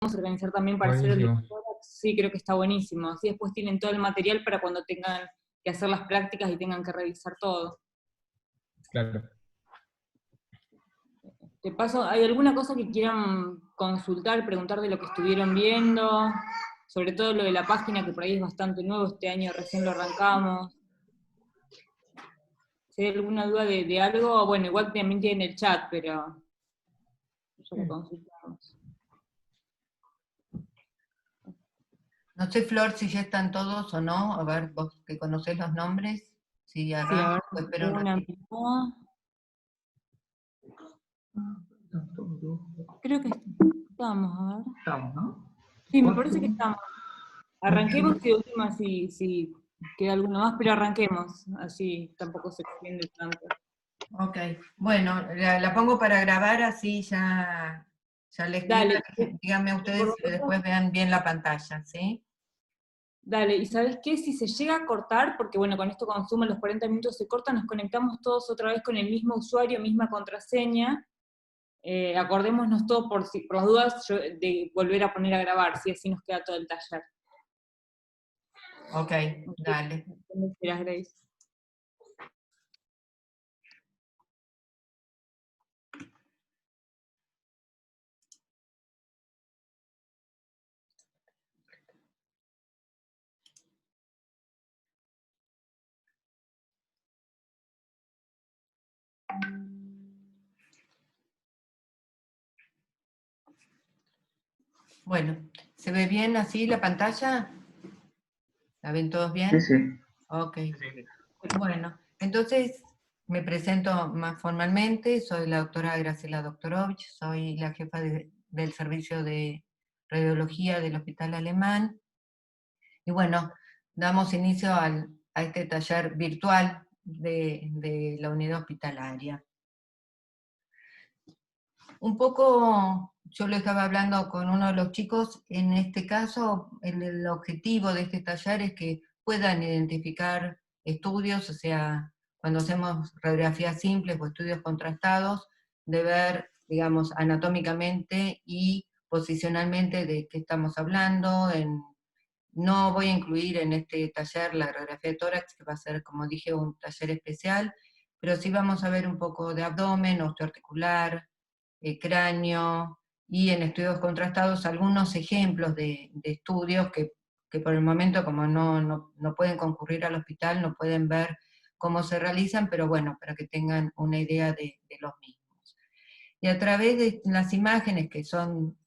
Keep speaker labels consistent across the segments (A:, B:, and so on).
A: organizar también para hacer el de
B: Buenísimo.
A: tórax, sí, creo que está buenísimo. Así después tienen todo el material para cuando tengan que hacer las prácticas y tengan que revisar todo.
B: Claro.
A: De paso, ¿hay alguna cosa que quieran consultar, preguntar de lo que estuvieron viendo? Sobre todo lo de la página, que por ahí es bastante nuevo, este año recién lo arrancamos. Si hay alguna duda de algo, bueno, igual también tienen el chat, pero ya lo consultamos.
C: No sé, Flor, si ya están todos o no. A ver, vos que conocés los nombres. Si
A: Sí, a
C: arranco,
A: ver,
C: espero un
A: una
C: ratito.
A: mitad. Creo que estamos, a ver.
D: Estamos, ¿no?
A: Sí, me parece que
D: 8.
A: estamos. Arranquemos y de última si queda alguno más, pero arranquemos, así tampoco se extiende tanto.
C: Ok, bueno, la pongo para grabar, así ya les queda.
A: Dale,
C: Díganme ustedes si después vean bien la pantalla, ¿sí?
A: dale, y ¿sabes qué? Si se llega a cortar, porque bueno, con esto consumo los 40 minutos se cortan, nos conectamos todos otra vez con el mismo usuario, misma contraseña. Acordémonos todos por las dudas de volver a poner a grabar, si así nos queda todo el taller.
C: Ok, dale.
A: Gracias, Grace.
C: Bueno, ¿se ve bien así la pantalla? ¿La ven todos bien?
D: Sí, sí.
C: Ok. Bueno, entonces me presento más formalmente. Soy la doctora Graciela Doktorovich, soy la jefa del servicio de radiología del Hospital Alemán. Y bueno, damos inicio a este taller virtual de la unidad hospitalaria. Un poco, yo lo estaba hablando con uno de los chicos, en este caso el objetivo de este taller es que puedan identificar estudios, o sea, cuando hacemos radiografías simples o estudios contrastados, de ver, digamos, anatómicamente y posicionalmente de qué estamos hablando. No voy a incluir en este taller la radiografía de tórax, que va a ser, como dije, un taller especial, pero sí vamos a ver un poco de abdomen, osteoarticular, cráneo, y en estudios contrastados algunos ejemplos de estudios que por el momento, como no pueden concurrir al hospital, no pueden ver cómo se realizan, pero bueno, para que tengan una idea de los mismos. Y a través de las imágenes, que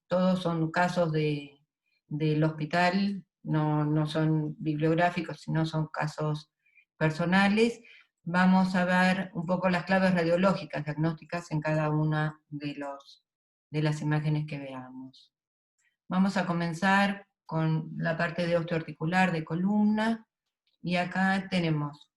C: todos son casos del hospital, no son bibliográficos, sino son casos personales, vamos a ver un poco las claves radiológicas diagnósticas en cada una de las imágenes que veamos. Vamos a comenzar con la parte de osteoarticular de columna, y acá tenemos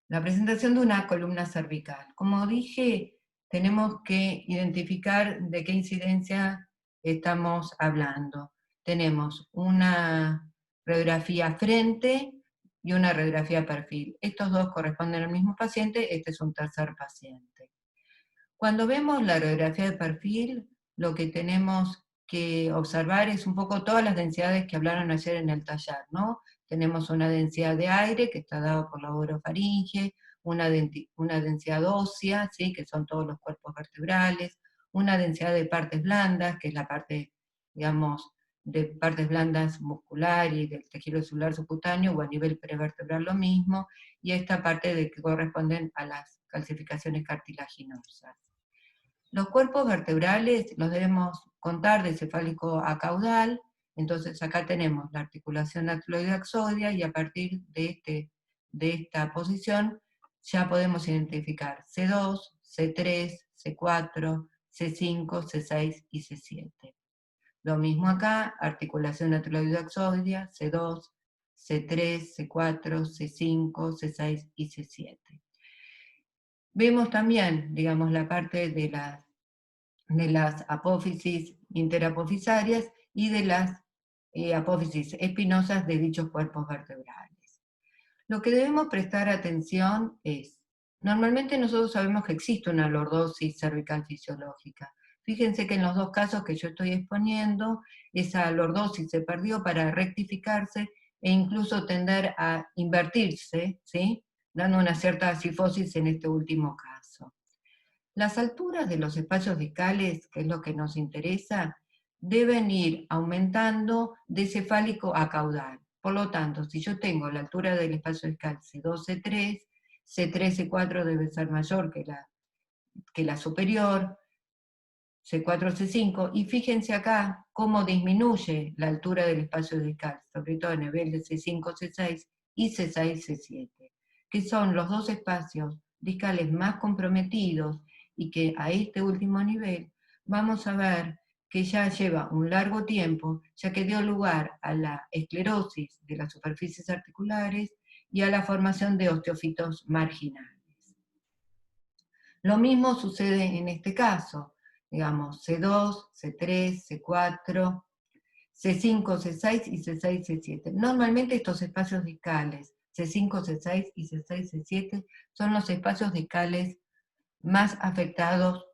C: la presentación de una columna cervical. Como dije, tenemos que identificar de qué incidencia estamos hablando. Tenemos una radiografía frente y una radiografía perfil. Estos dos corresponden al mismo paciente, este es un tercer paciente. Cuando vemos la radiografía de perfil, lo que tenemos que observar es un poco todas las densidades que hablaron ayer en el taller, ¿no? Tenemos una densidad de aire, que está dada por la orofaringe, una densidad ósea, ¿sí? Que son todos los cuerpos vertebrales, una densidad de partes blandas, que es la parte, digamos, de partes blandas muscular y del tejido celular subcutáneo, o a nivel prevertebral lo mismo, y esta parte de que corresponden a las calcificaciones cartilaginosas. Los cuerpos vertebrales los debemos contar de cefálico a caudal, entonces acá tenemos la articulación dactiloide-axoidea, y a partir de esta posición ya podemos identificar C2, C3, C4, C5, C6 y C7. Lo mismo acá, articulación dactiloide-axoidea, C2, C3, C4, C5, C6 y C7. Vemos también, digamos, la parte de las apófisis interapofisarias y de las apófisis espinosas de dichos cuerpos vertebrales. Lo que debemos prestar atención es, normalmente nosotros sabemos que existe una lordosis cervical fisiológica, Fíjense que en los dos casos que yo estoy exponiendo, esa lordosis se perdió para rectificarse e incluso tender a invertirse, ¿sí? Dando una cierta cifosis en este último caso. Las alturas de los espacios discales, que es lo que nos interesa, deben ir aumentando de cefálico a caudal. Por lo tanto, si yo tengo la altura del espacio discal C2, C3, C3, C4 debe ser mayor que la superior, C4, C5, y fíjense acá cómo disminuye la altura del espacio discal, sobre todo a nivel de C5, C6 y C6, C7, que son los dos espacios discales más comprometidos y que a este último nivel vamos a ver que ya lleva un largo tiempo, ya que dio lugar a la esclerosis de las superficies articulares y a la formación de osteofitos marginales. Lo mismo sucede en este caso, digamos, C2, C3, C4, C5, C6 y C6, C7. Normalmente estos espacios discales, C5, C6 y C6, C7, son los espacios discales más afectados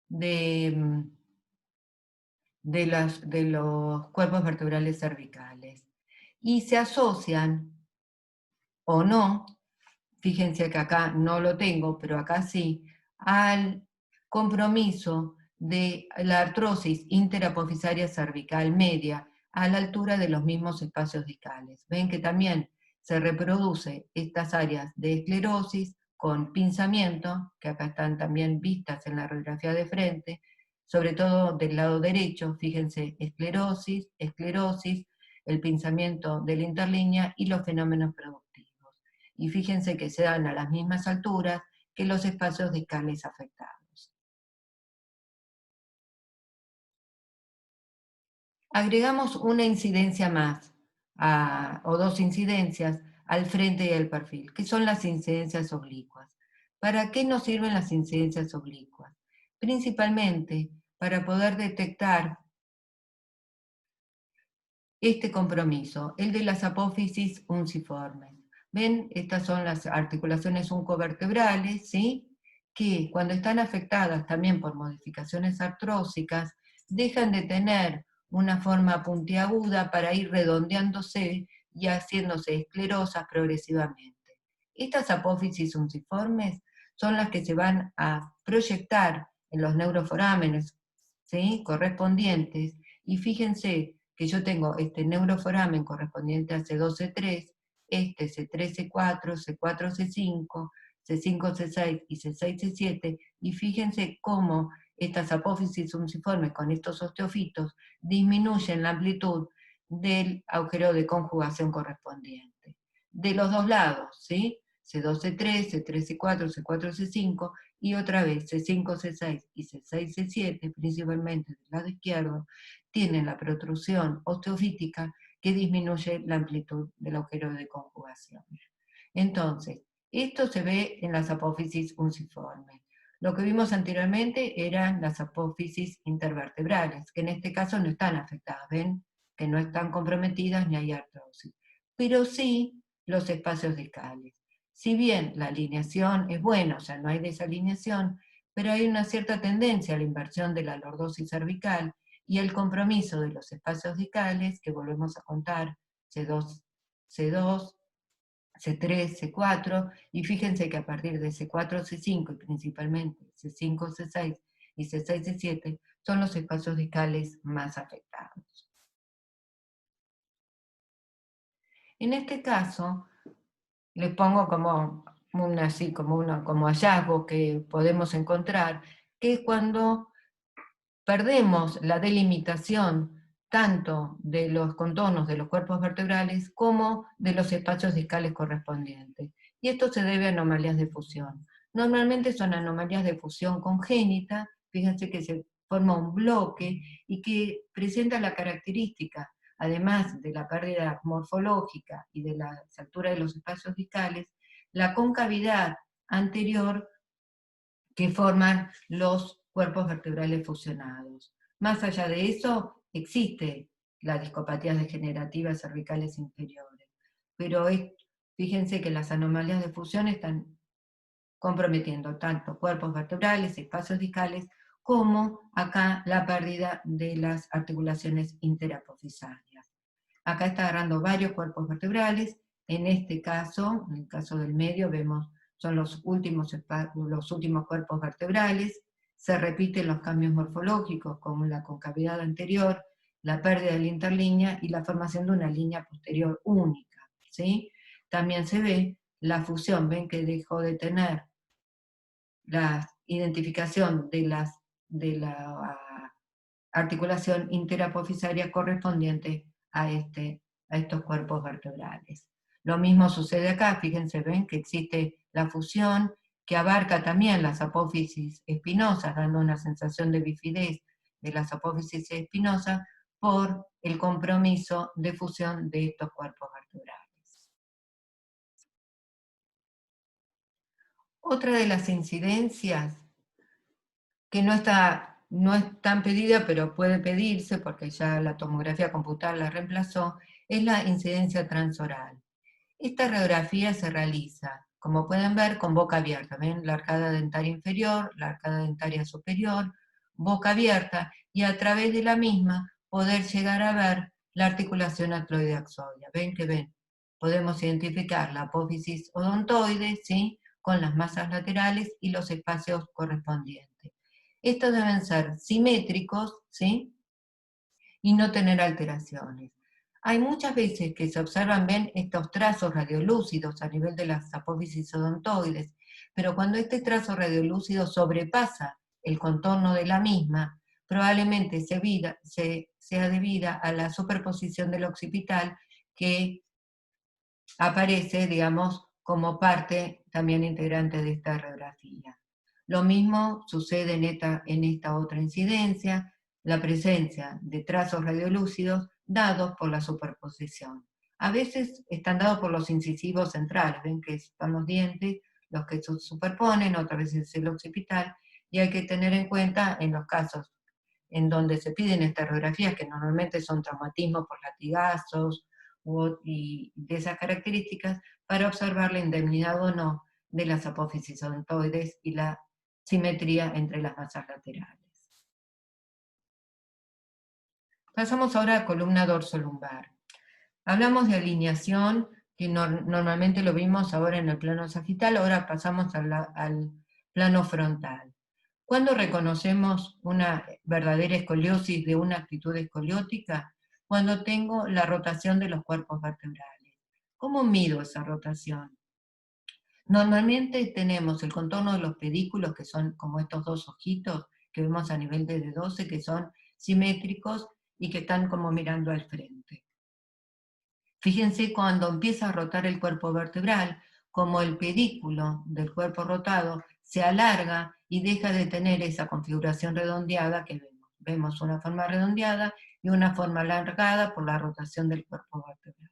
C: de los cuerpos vertebrales cervicales. Y se asocian, o no, fíjense que acá no lo tengo, pero acá sí, al compromiso de la artrosis interapofisaria cervical media a la altura de los mismos espacios discales. Ven que también se reproduce estas áreas de esclerosis con pinzamiento, que acá están también vistas en la radiografía de frente, sobre todo del lado derecho, fíjense, esclerosis, el pinzamiento de la interlínea y los fenómenos productivos. Y fíjense que se dan a las mismas alturas que los espacios discales afectados. Agregamos una incidencia más, o dos incidencias, al frente y al perfil, que son las incidencias oblicuas. ¿Para qué nos sirven las incidencias oblicuas? Principalmente para poder detectar este compromiso, el de las apófisis unciformes. ¿Ven? Estas son las articulaciones uncovertebrales, ¿sí? Que cuando están afectadas también por modificaciones artrósicas, dejan de tener una forma puntiaguda para ir redondeándose y haciéndose esclerosas progresivamente. Estas apófisis unciformes son las que se van a proyectar en los neuroforámenes, ¿sí? Correspondientes, y fíjense que yo tengo este neuroforamen correspondiente a C2, C3, este C3, C4, C4, C5, C5, C6 y C6, C7, y fíjense cómo estas apófisis unciformes con estos osteofitos disminuyen la amplitud del agujero de conjugación correspondiente. De los dos lados, ¿sí? C2, C3, C3, C4, C4, C5, y otra vez C5, C6 y C6, C7, principalmente del lado izquierdo, tienen la protrusión osteofítica que disminuye la amplitud del agujero de conjugación. Entonces, esto se ve en las apófisis unciformes. Lo que vimos anteriormente eran las apófisis intervertebrales, que en este caso no están afectadas, ven que no están comprometidas ni hay artrosis, pero sí los espacios discales. Si bien la alineación es buena, o sea, no hay desalineación, pero hay una cierta tendencia a la inversión de la lordosis cervical y el compromiso de los espacios discales, que volvemos a contar, C2, C2, C3, C4, y fíjense que a partir de C4, C5 y principalmente C5, C6 y C6, C7 son los espacios discales más afectados. En este caso, les pongo como hallazgo que podemos encontrar, que es cuando perdemos la delimitación tanto de los contornos de los cuerpos vertebrales como de los espacios discales correspondientes. Y esto se debe a anomalías de fusión. Normalmente son anomalías de fusión congénita, fíjense que se forma un bloque y que presenta la característica, además de la pérdida morfológica y de la altura de los espacios discales, la concavidad anterior que forman los cuerpos vertebrales fusionados. Más allá de eso, existe la discopatía degenerativa cervicales inferiores, pero fíjense que las anomalías de fusión están comprometiendo tanto cuerpos vertebrales, espacios discales, como acá la pérdida de las articulaciones interapofisarias. Acá está agarrando varios cuerpos vertebrales. En este caso, en el caso del medio, vemos son los últimos cuerpos vertebrales. Se repiten los cambios morfológicos, como la concavidad anterior, la pérdida de la interlínea y la formación de una línea posterior única, ¿sí? También se ve la fusión, ven que dejó de tener la identificación de la articulación interapofisaria correspondiente a estos cuerpos vertebrales. Lo mismo sucede acá, fíjense, ven que existe la fusión que abarca también las apófisis espinosas, dando una sensación de bifidez de las apófisis espinosas por el compromiso de fusión de estos cuerpos vertebrales. Otra de las incidencias que no es tan pedida, pero puede pedirse, porque ya la tomografía computada la reemplazó, es la incidencia transoral. Esta radiografía se realiza, como pueden ver, con boca abierta. ¿Ven? La arcada dentaria inferior, la arcada dentaria superior, boca abierta, y a través de la misma poder llegar a ver la articulación acloide-axoidea. ¿Ven que ven? Podemos identificar la apófisis odontoide, ¿sí?, con las masas laterales y los espacios correspondientes. Estos deben ser simétricos, ¿sí?, y no tener alteraciones. Hay muchas veces que se observan, ven, estos trazos radiolúcidos a nivel de las apófisis odontoides, pero cuando este trazo radiolúcido sobrepasa el contorno de la misma, probablemente sea debida a la superposición del occipital que aparece, digamos, como parte también integrante de esta radiografía. Lo mismo sucede en esta otra incidencia, la presencia de trazos radiolúcidos dados por la superposición. A veces están dados por los incisivos centrales, ven que son los dientes los que se superponen, otras veces es el occipital, y hay que tener en cuenta en los casos en donde se piden estas radiografías, que normalmente son traumatismos por latigazos y de esas características, para observar la indemnidad o no de las apófisis odontoides y la simetría entre las masas laterales. Pasamos ahora a columna dorsolumbar. Hablamos de alineación, que normalmente lo vimos ahora en el plano sagital, ahora pasamos al plano frontal. ¿Cuándo reconocemos una verdadera escoliosis de una actitud escoliótica? Cuando tengo la rotación de los cuerpos vertebrales. ¿Cómo mido esa rotación? Normalmente tenemos el contorno de los pedículos, que son como estos dos ojitos que vemos a nivel de D12, que son simétricos y que están como mirando al frente. Fíjense cuando empieza a rotar el cuerpo vertebral, como el pedículo del cuerpo rotado se alarga y deja de tener esa configuración redondeada que vemos. Vemos una forma redondeada y una forma alargada por la rotación del cuerpo vertebral.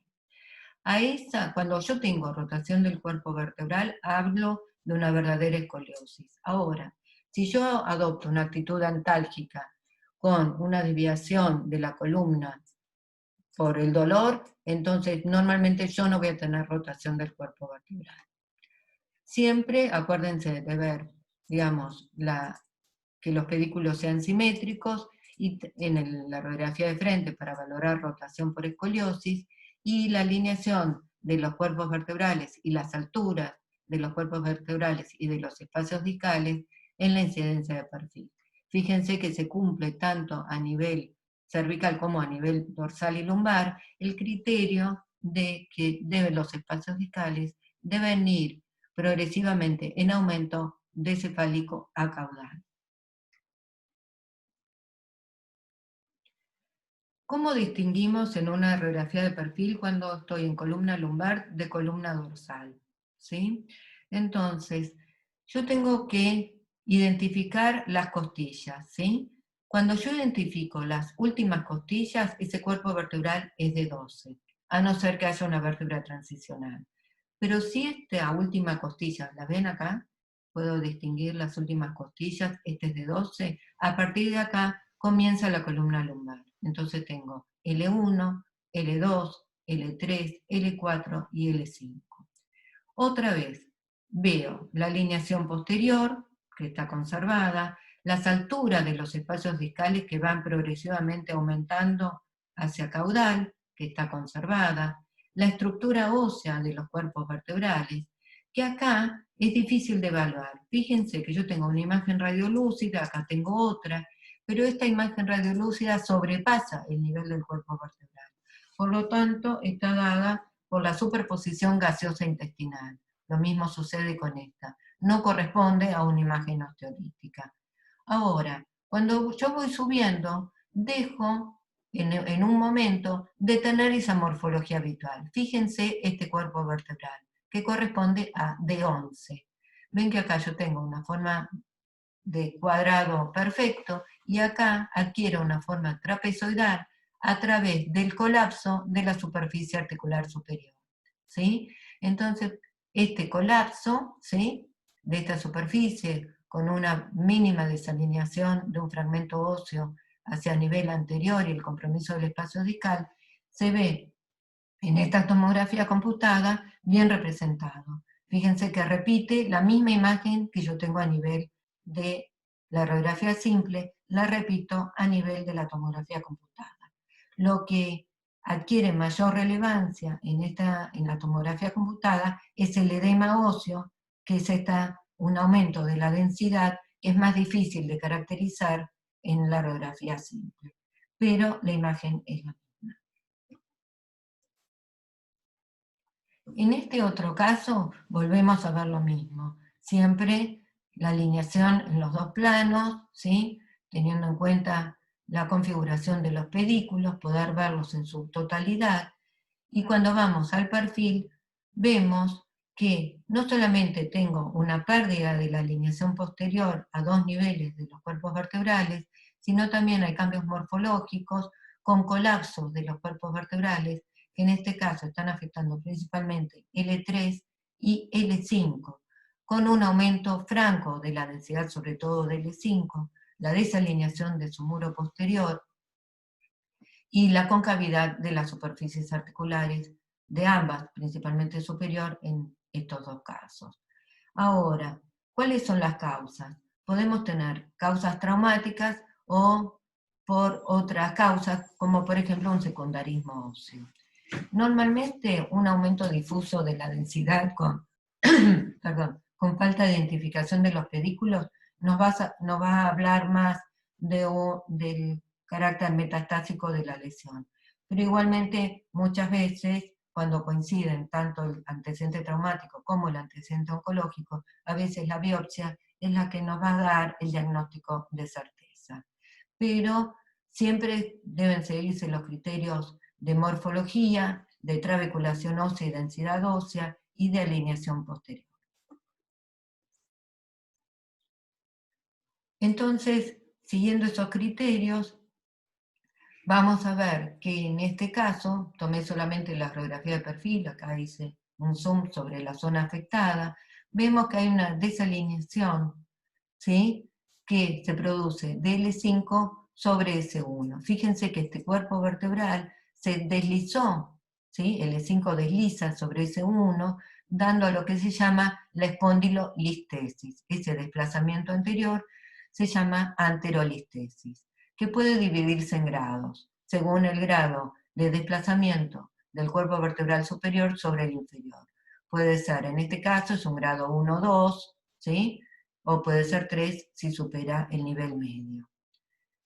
C: Cuando yo tengo rotación del cuerpo vertebral, hablo de una verdadera escoliosis. Ahora, si yo adopto una actitud antálgica con una desviación de la columna por el dolor, entonces normalmente yo no voy a tener rotación del cuerpo vertebral. Siempre acuérdense de ver, digamos, que los pedículos sean simétricos y en la radiografía de frente para valorar rotación por escoliosis, y la alineación de los cuerpos vertebrales y las alturas de los cuerpos vertebrales y de los espacios discales en la incidencia de perfil. Fíjense que se cumple tanto a nivel cervical como a nivel dorsal y lumbar el criterio de que los espacios discales deben ir progresivamente en aumento de cefálico a caudal. ¿Cómo distinguimos en una radiografía de perfil cuando estoy en columna lumbar de columna dorsal? ¿Sí? Entonces, yo tengo que identificar las costillas, ¿sí? Cuando yo identifico las últimas costillas, ese cuerpo vertebral es de 12, a no ser que haya una vértebra transicional. Pero si esta última costilla, ¿la ven acá? Puedo distinguir las últimas costillas, este es de 12, a partir de acá comienza la columna lumbar. Entonces tengo L1, L2, L3, L4 y L5. Otra vez, veo la alineación posterior, que está conservada, las alturas de los espacios discales que van progresivamente aumentando hacia caudal, que está conservada, la estructura ósea de los cuerpos vertebrales, que acá es difícil de evaluar. Fíjense que yo tengo una imagen radiolúcida, acá tengo otra, pero esta imagen radiolúcida sobrepasa el nivel del cuerpo vertebral. Por lo tanto, está dada por la superposición gaseosa intestinal. Lo mismo sucede con esta. No corresponde a una imagen osteolítica. Ahora, cuando yo voy subiendo, dejo en un momento de tener esa morfología habitual. Fíjense este cuerpo vertebral, que corresponde a D11. Ven que acá yo tengo una forma de cuadrado perfecto y acá adquiere una forma trapezoidal a través del colapso de la superficie articular superior. ¿Sí? Entonces, este colapso, ¿sí?, de esta superficie con una mínima desalineación de un fragmento óseo hacia el nivel anterior y el compromiso del espacio discal, se ve en esta tomografía computada bien representado. Fíjense que repite la misma imagen que yo tengo a nivel de la radiografía simple, la repito a nivel de la tomografía computada. Lo que adquiere mayor relevancia en la tomografía computada es el edema óseo, que es un aumento de la densidad que es más difícil de caracterizar en la radiografía simple. Pero la imagen es la misma. En este otro caso, volvemos a ver lo mismo. Siempre la alineación en los dos planos, ¿sí?, teniendo en cuenta la configuración de los pedículos, poder verlos en su totalidad. Y cuando vamos al perfil, vemos que no solamente tengo una pérdida de la alineación posterior a dos niveles de los cuerpos vertebrales, sino también hay cambios morfológicos con colapsos de los cuerpos vertebrales, que en este caso están afectando principalmente L3 y L5, con un aumento franco de la densidad, sobre todo de L5, la desalineación de su muro posterior y la concavidad de las superficies articulares de ambas, principalmente superior, en estos dos casos. Ahora, ¿cuáles son las causas? Podemos tener causas traumáticas o por otras causas, como por ejemplo un secundarismo óseo. Normalmente un aumento difuso de la densidad con falta de identificación de los pedículos nos va a hablar más del carácter metastásico de la lesión. Pero igualmente muchas veces, cuando coinciden tanto el antecedente traumático como el antecedente oncológico, a veces la biopsia es la que nos va a dar el diagnóstico de certeza. Pero siempre deben seguirse los criterios de morfología, de trabeculación ósea y densidad ósea, y de alineación posterior. Entonces, siguiendo esos criterios, vamos a ver que en este caso, tomé solamente la radiografía de perfil, acá hice un zoom sobre la zona afectada, vemos que hay una desalineación, ¿sí?, que se produce de L5 sobre S1. Fíjense que este cuerpo vertebral se deslizó, ¿sí?, L5 desliza sobre S1, dando a lo que se llama la espondilolistesis. Ese desplazamiento anterior se llama anterolistesis, que puede dividirse en grados, según el grado de desplazamiento del cuerpo vertebral superior sobre el inferior. Puede ser, en este caso, es un grado 1 o 2, ¿sí?, o puede ser 3 si supera el nivel medio.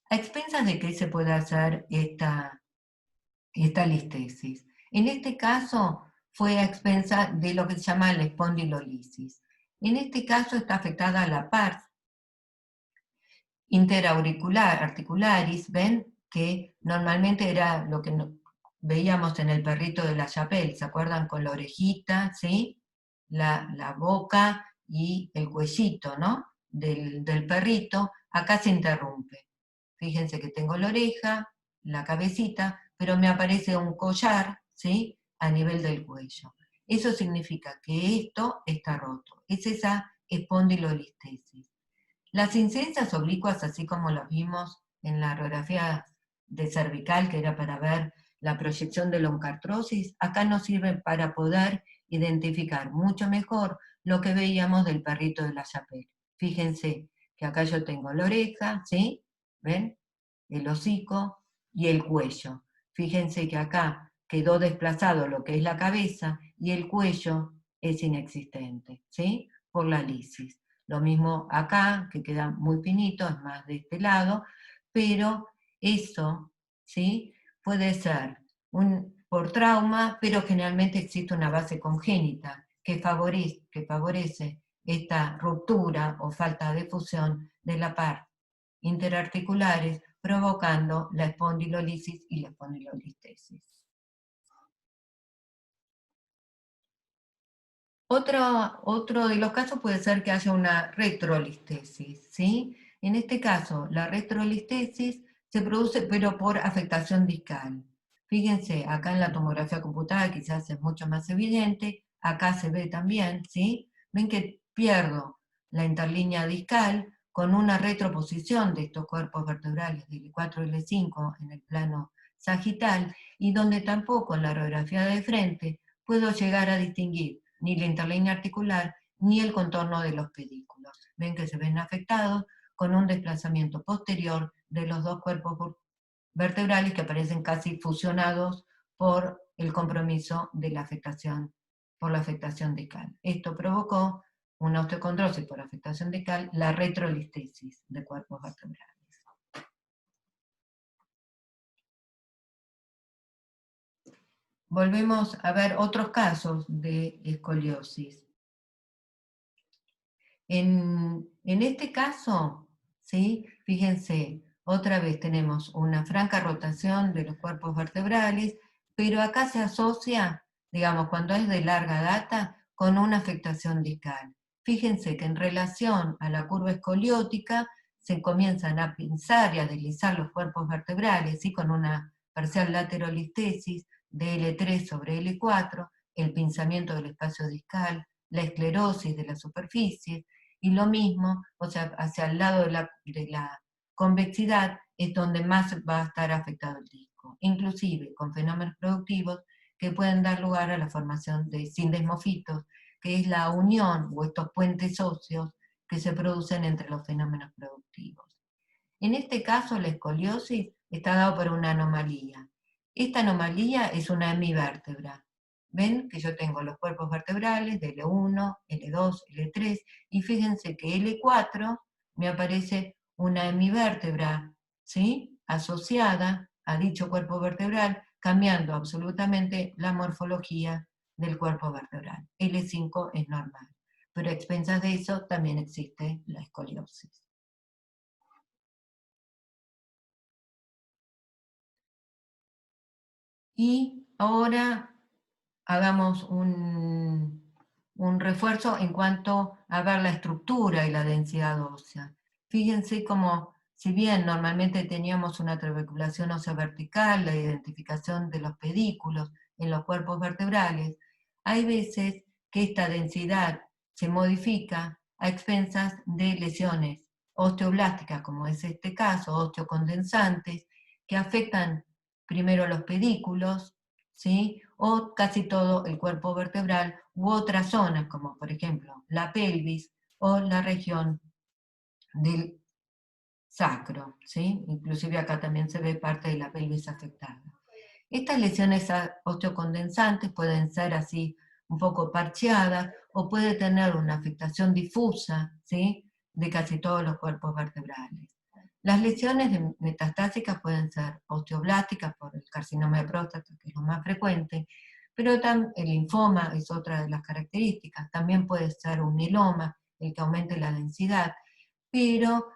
C: ¿A expensas de qué se puede hacer esta listesis? En este caso fue a expensas de lo que se llama la espondilolisis. En este caso está afectada la pars interauricular, articularis, ven que normalmente era lo que veíamos en el perrito de la Chapelle, ¿se acuerdan? Con la orejita, ¿sí?, la boca y el cuellito, ¿no?, del perrito. Acá se interrumpe. Fíjense que tengo la oreja, la cabecita, pero me aparece un collar, ¿sí?, a nivel del cuello. Eso significa que esto está roto. Es esa espondilolistesis. Las incidencias oblicuas, así como las vimos en la radiografía de cervical, que era para ver la proyección de la oncartrosis, acá nos sirven para poder identificar mucho mejor lo que veíamos del perrito de la Chapelle. Fíjense que acá yo tengo la oreja, ¿sí? ¿Ven? El hocico y el cuello. Fíjense que acá quedó desplazado lo que es la cabeza y el cuello es inexistente, ¿sí? Por la lisis. Lo mismo acá, que queda muy finito, es más de este lado, pero eso, ¿sí? Puede ser por trauma, pero generalmente existe una base congénita que favorece esta ruptura o falta de fusión de la par interarticulares, provocando la espondilolisis y la espondilolistesis. Otro de los casos puede ser que haya una retrolistesis, ¿sí? En este caso, la retrolistesis se produce pero por afectación discal. Fíjense, acá en la tomografía computada quizás es mucho más evidente, acá se ve también, ¿sí? Ven que pierdo la interlínea discal con una retroposición de estos cuerpos vertebrales del L4 y L5 en el plano sagital, y donde tampoco en la radiografía de frente puedo llegar a distinguir ni la interlínea articular, ni el contorno de los pedículos. Ven que se ven afectados con un desplazamiento posterior de los dos cuerpos vertebrales que aparecen casi fusionados por el compromiso de la afectación, por la afectación discal. Esto provocó una osteocondrosis por afectación discal, la retrolistesis de cuerpos vertebrales. Volvemos a ver otros casos de escoliosis. En este caso, ¿sí? Fíjense, otra vez tenemos una franca rotación de los cuerpos vertebrales, pero acá se asocia, digamos, cuando es de larga data, con una afectación discal. Fíjense que en relación a la curva escoliótica se comienzan a pinzar y a deslizar los cuerpos vertebrales, ¿sí? Con una parcial laterolistesis de L3 sobre L4, el pinzamiento del espacio discal, la esclerosis de la superficie, y lo mismo, o sea, hacia el lado de la convexidad es donde más va a estar afectado el disco, inclusive con fenómenos productivos que pueden dar lugar a la formación de sindesmofitos, que es la unión o estos puentes óseos que se producen entre los fenómenos productivos. En este caso, la escoliosis está dado por una anomalía. Esta anomalía es una hemivértebra. Ven que yo tengo los cuerpos vertebrales de L1, L2, L3, y fíjense que L4 me aparece una hemivértebra, ¿sí? Asociada a dicho cuerpo vertebral, cambiando absolutamente la morfología del cuerpo vertebral. L5 es normal, pero a expensas de eso también existe la escoliosis. Y ahora hagamos un refuerzo en cuanto a ver la estructura y la densidad ósea. Fíjense como, si bien normalmente teníamos una trabeculación ósea vertical, la identificación de los pedículos en los cuerpos vertebrales, hay veces que esta densidad se modifica a expensas de lesiones osteoblásticas, como es este caso, osteocondensantes, que afectan primero los pedículos, ¿sí? O casi todo el cuerpo vertebral u otras zonas, como por ejemplo la pelvis o la región del sacro, ¿sí? Inclusive acá también se ve parte de la pelvis afectada. Estas lesiones osteocondensantes pueden ser así un poco parcheadas o puede tener una afectación difusa, ¿sí? De casi todos los cuerpos vertebrales. Las lesiones metastásicas pueden ser osteoblásticas por el carcinoma de próstata, que es lo más frecuente, pero el linfoma es otra de las características. También puede ser un mieloma, el que aumente la densidad, pero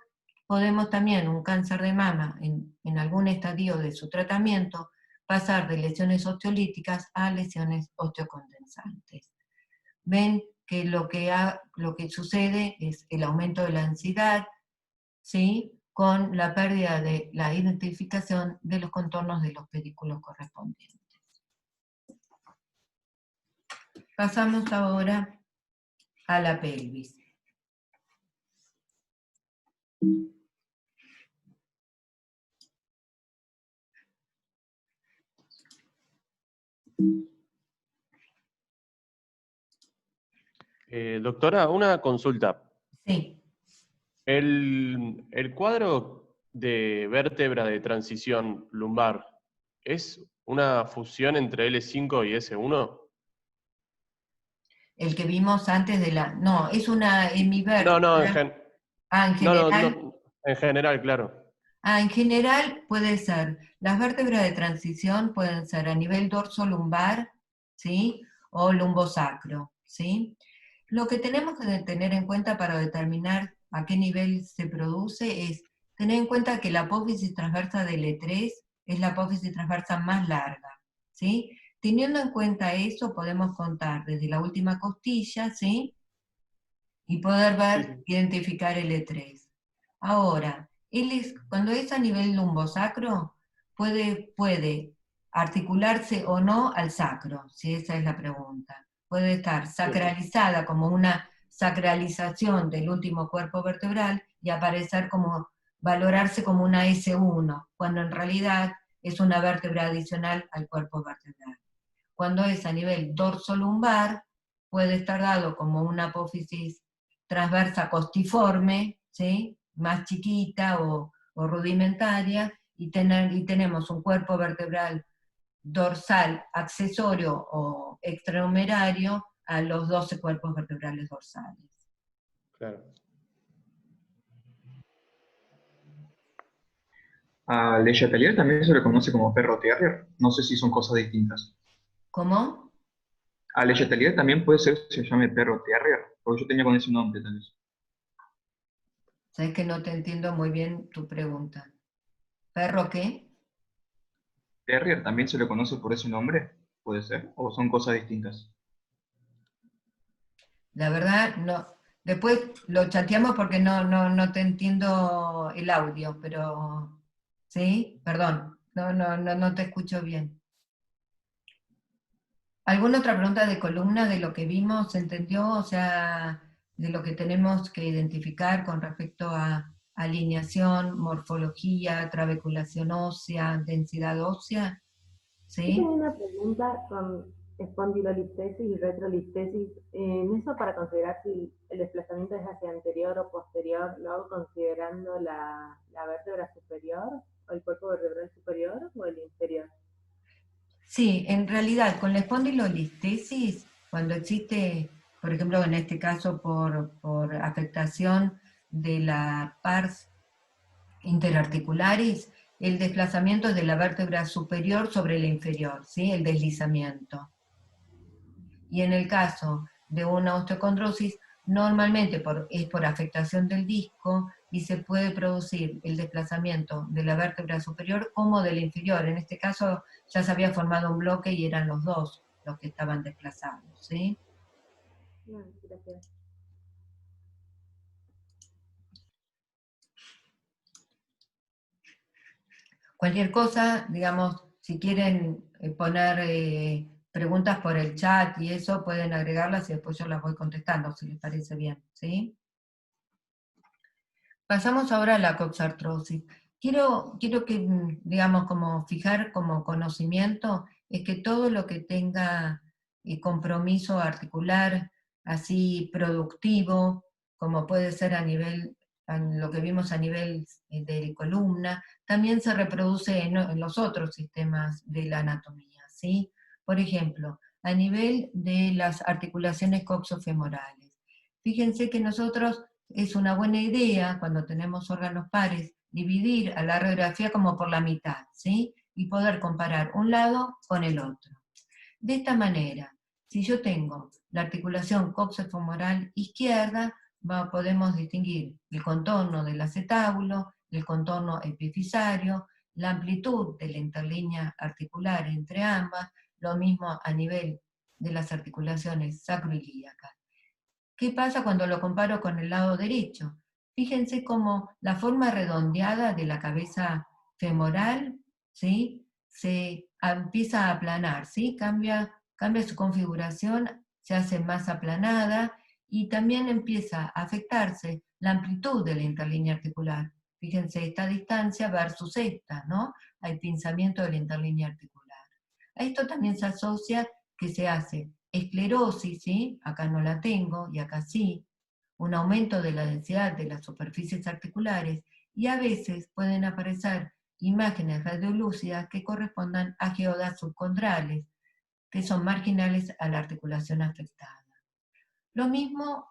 C: podemos también, un cáncer de mama, en algún estadio de su tratamiento, pasar de lesiones osteolíticas a lesiones osteocondensantes. Ven que lo que sucede es el aumento de la densidad, ¿sí? Con la pérdida de la identificación de los contornos de los pedículos correspondientes. Pasamos ahora a la pelvis.
D: Doctora, una consulta.
C: Sí.
D: El cuadro de vértebra de transición lumbar, ¿es una fusión entre L5 y S1?
C: El que vimos antes de la... No, es una
D: No, no,
C: hemivértebra. Ah, en
D: no, no,
C: general.
D: no, en general, claro.
C: Ah, en general puede ser. Las vértebras de transición pueden ser a nivel dorso-lumbar, ¿sí? O lumbosacro, ¿sí? Lo que tenemos que tener en cuenta para determinar a qué nivel se produce es tener en cuenta que la apófisis transversa del E3 es la apófisis transversa más larga, ¿sí? Teniendo en cuenta eso, podemos contar desde la última costilla, ¿sí? Y poder
D: Sí,
C: ver,
D: sí.
C: identificar el E3. Ahora, cuando es a nivel lumbosacro, puede articularse o no al sacro, si esa es la pregunta. Puede estar sacralizada como una sacralización del último cuerpo vertebral y aparecer como, valorarse como una S1, cuando en realidad es una vértebra adicional al cuerpo vertebral. Cuando es a nivel dorso-lumbar, puede estar dado como una apófisis transversa costiforme, ¿sí? Más chiquita o rudimentaria, y tenemos un cuerpo vertebral dorsal accesorio o extranumerario a los 12 cuerpos vertebrales dorsales.
D: Claro.
B: A Le Chatelier también se le conoce como perro terrier. No sé si son cosas distintas.
C: ¿Cómo?
B: A Le Chatelier también puede ser que se llame perro terrier, porque yo tenía con ese nombre tal vez.
C: Sabes que no te entiendo muy bien tu pregunta. ¿Perro qué?
B: Terrier también se le conoce por ese nombre, puede ser, o son cosas distintas.
C: La verdad, no. Después lo chateamos porque no te entiendo el audio, pero... ¿Sí? Perdón, no te escucho bien. ¿Alguna otra pregunta de columna de lo que vimos? ¿Se entendió? O sea, de lo que tenemos que identificar con respecto a alineación, morfología, trabeculación ósea, densidad ósea.
E: Yo tenía
C: ¿Sí?
E: una pregunta con espondilolistesis y retrolistesis. En eso, para considerar si el desplazamiento es hacia anterior o posterior, ¿lo hago considerando la vértebra superior o el cuerpo vertebral superior o el inferior?
C: Sí, en realidad con la espondilolistesis, cuando existe, por ejemplo, en este caso por afectación de la pars interarticularis, el desplazamiento es de la vértebra superior sobre la inferior, ¿sí? El deslizamiento. Y en el caso de una osteocondrosis, normalmente es por afectación del disco y se puede producir el desplazamiento de la vértebra superior como de la inferior. En este caso ya se había formado un bloque y eran los dos los que estaban desplazados, ¿sí?
E: No, gracias.
C: Cualquier cosa, digamos, si quieren poner preguntas por el chat y eso, pueden agregarlas y después yo las voy contestando, si les parece bien, ¿sí? Pasamos ahora a la coxartrosis. Quiero que, digamos, como fijar como conocimiento, es que todo lo que tenga compromiso articular, así productivo, como puede ser a nivel, lo que vimos a nivel de columna, también se reproduce en los otros sistemas de la anatomía, ¿sí? Por ejemplo, a nivel de las articulaciones coxofemorales. Fíjense que nosotros es una buena idea, cuando tenemos órganos pares, dividir a la radiografía como por la mitad, ¿sí? Y poder comparar un lado con el otro. De esta manera, si yo tengo la articulación coxofemoral izquierda, podemos distinguir el contorno del acetábulo, el contorno epifisario, la amplitud de la interlínea articular entre ambas, lo mismo a nivel de las articulaciones sacroilíacas. ¿Qué pasa cuando lo comparo con el lado derecho? Fíjense cómo la forma redondeada de la cabeza femoral, ¿sí? Se empieza a aplanar, ¿sí? Cambia su configuración, se hace más aplanada y también empieza a afectarse la amplitud de la interlínea articular. Fíjense esta distancia versus esta, ¿no? Al pinzamiento de la interlínea articular. A esto también se asocia que se hace esclerosis, ¿sí? Acá no la tengo y acá sí, un aumento de la densidad de las superficies articulares, y a veces pueden aparecer imágenes radiolúcidas que correspondan a geodas subcondrales, que son marginales a la articulación afectada. Lo mismo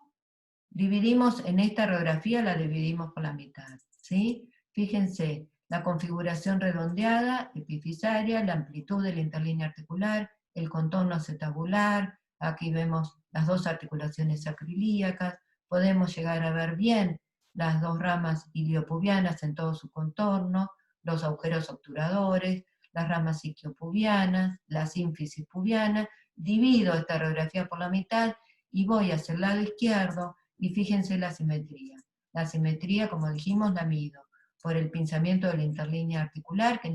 C: dividimos en esta radiografía, la dividimos por la mitad, ¿sí? Fíjense, la configuración redondeada, epifisaria, la amplitud de la interlínea articular, el contorno acetabular, aquí vemos las dos articulaciones acrilíacas, podemos llegar a ver bien las dos ramas iliopubianas en todo su contorno, los agujeros obturadores, las ramas isquiopubianas, la sínfisis pubiana. Divido esta radiografía por la mitad y voy hacia el lado izquierdo, y fíjense la simetría. La simetría, como dijimos, la mido por el pinzamiento de la interlínea articular, que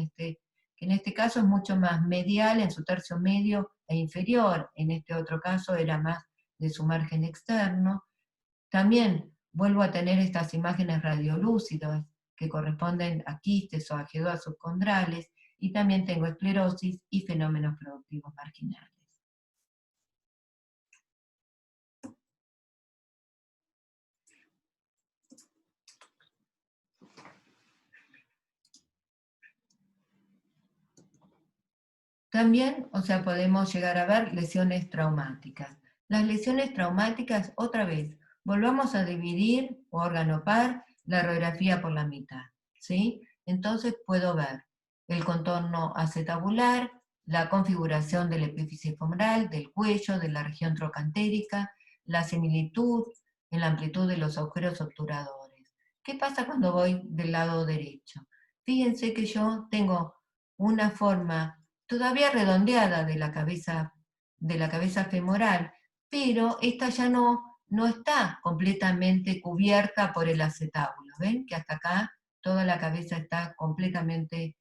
C: en este caso es mucho más medial en su tercio medio e inferior, en este otro caso era más de su margen externo. También vuelvo a tener estas imágenes radiolúcidas que corresponden a quistes o a geodas subcondrales, y también tengo esclerosis y fenómenos productivos marginales. También, o sea, podemos llegar a ver lesiones traumáticas. Las lesiones traumáticas, otra vez, volvamos a dividir órgano par la radiografía por la mitad, ¿sí? Entonces puedo ver el contorno acetabular, la configuración del epífisis femoral, del cuello, de la región trocantérica, la similitud en la amplitud de los agujeros obturadores. ¿Qué pasa cuando voy del lado derecho? Fíjense que yo tengo una forma todavía redondeada de la cabeza femoral, pero esta ya no está completamente cubierta por el acetábulo. ¿Ven? Que hasta acá toda la cabeza está completamente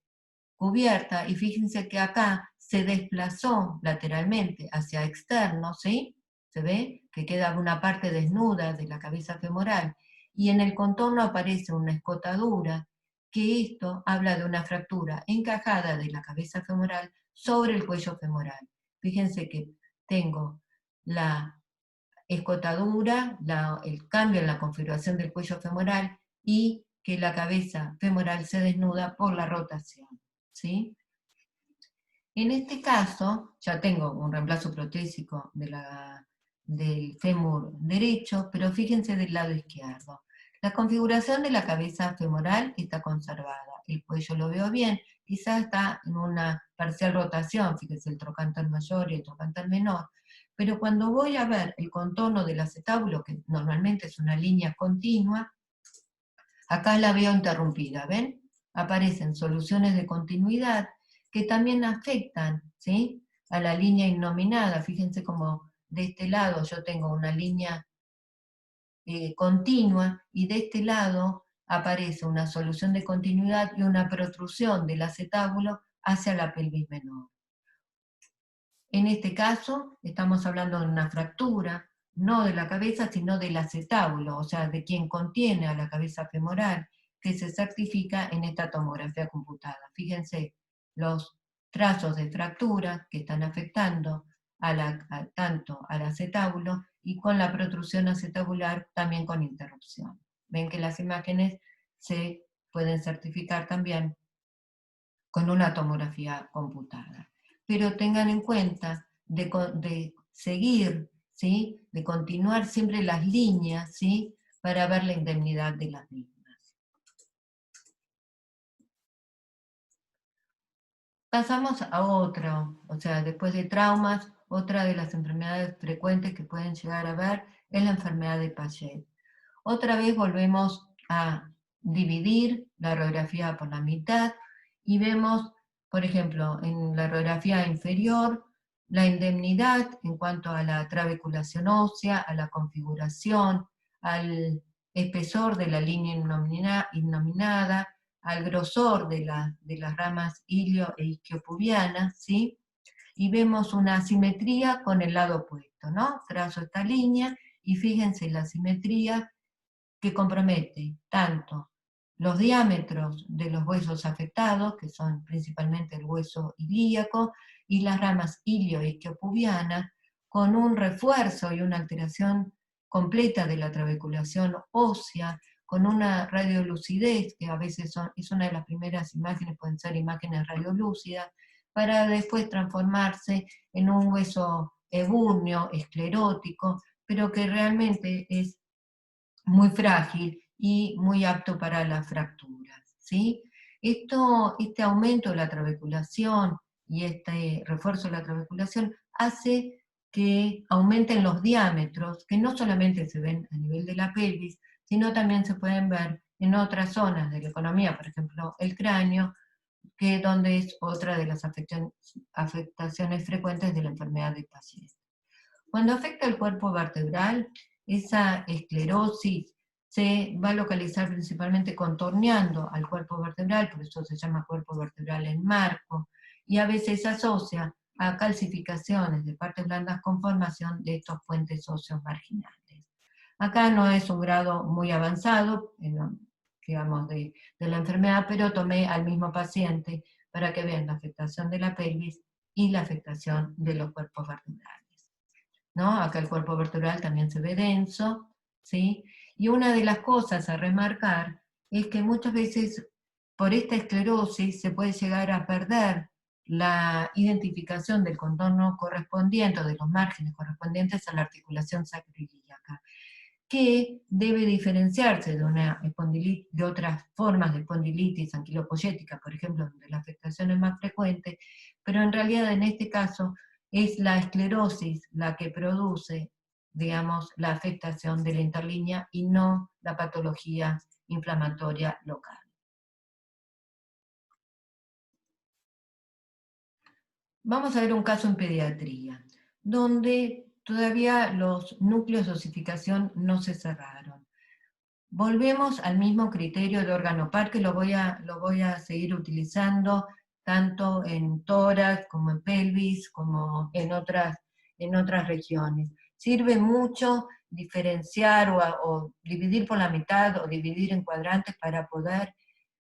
C: cubierta, y fíjense que acá se desplazó lateralmente hacia externo, ¿sí? Se ve que queda una parte desnuda de la cabeza femoral, y en el contorno aparece una escotadura, que esto habla de una fractura encajada de la cabeza femoral sobre el cuello femoral. Fíjense que tengo la escotadura, el cambio en la configuración del cuello femoral, y que la cabeza femoral se desnuda por la rotación, ¿sí? En este caso, ya tengo un reemplazo protésico del fémur derecho, pero fíjense del lado izquierdo. La configuración de la cabeza femoral está conservada, el cuello lo veo bien, quizás está en una parcial rotación, fíjense el trocánter mayor y el trocánter menor, pero cuando voy a ver el contorno del acetábulo, que normalmente es una línea continua, acá la veo interrumpida, ¿ven? Aparecen soluciones de continuidad que también afectan, ¿sí?, a la línea innominada. Fíjense como de este lado yo tengo una línea continua, y de este lado aparece una solución de continuidad y una protrusión del acetábulo hacia la pelvis menor. En este caso estamos hablando de una fractura, no de la cabeza, sino del acetábulo, o sea, de quien contiene a la cabeza femoral, que se certifica en esta tomografía computada. Fíjense los trazos de fractura que están afectando tanto al acetábulo, y con la protrusión acetabular también con interrupción. Ven que las imágenes se pueden certificar también con una tomografía computada. Pero tengan en cuenta de seguir, ¿sí?, de continuar siempre las líneas, ¿sí?, para ver la indemnidad de las mismas. Pasamos a otro, o sea, después de traumas, otra de las enfermedades frecuentes que pueden llegar a ver es la enfermedad de Paget. Otra vez volvemos a dividir la radiografía por la mitad, y vemos, por ejemplo, en la radiografía inferior, la indemnidad en cuanto a la trabeculación ósea, a la configuración, al espesor de la línea innominada, al grosor de las ramas ilio e isquiopubianas, ¿sí? Y vemos una asimetría con el lado opuesto, ¿no? Trazo esta línea y fíjense la simetría que compromete tanto los diámetros de los huesos afectados, que son principalmente el hueso ilíaco, y las ramas ilio e isquiopubianas, con un refuerzo y una alteración completa de la trabeculación ósea, con una radiolucidez, que a veces es una de las primeras imágenes, pueden ser imágenes radiolúcidas, para después transformarse en un hueso ebúrneo, esclerótico, pero que realmente es muy frágil y muy apto para las fracturas, ¿sí? Este aumento de la trabeculación y este refuerzo de la trabeculación hace que aumenten los diámetros, que no solamente se ven a nivel de la pelvis, sino también se pueden ver en otras zonas de la economía, por ejemplo, el cráneo, que donde es otra de las afectaciones frecuentes de la enfermedad del paciente. Cuando afecta el cuerpo vertebral, esa esclerosis se va a localizar principalmente contorneando al cuerpo vertebral, por eso se llama cuerpo vertebral en marco, y a veces se asocia a calcificaciones de partes blandas con formación de estos puentes óseos marginales. Acá no es un grado muy avanzado, digamos, de la enfermedad, pero tomé al mismo paciente para que vean la afectación de la pelvis y la afectación de los cuerpos vertebrales, ¿no? Acá el cuerpo vertebral también se ve denso, ¿sí? Y una de las cosas a remarcar es que muchas veces por esta esclerosis se puede llegar a perder la identificación del contorno correspondiente o de los márgenes correspondientes a la articulación sacroiliaca, que debe diferenciarse de otras formas de espondilitis anquilopoyética, por ejemplo, donde la afectación es más frecuente, pero en realidad en este caso es la esclerosis la que produce, digamos, la afectación de la interlínea y no la patología inflamatoria local. Vamos a ver un caso en pediatría, donde todavía los núcleos de osificación no se cerraron. Volvemos al mismo criterio de órgano par, que lo voy a seguir utilizando tanto en tórax como en pelvis, como en otras regiones. Sirve mucho diferenciar o dividir por la mitad o dividir en cuadrantes para poder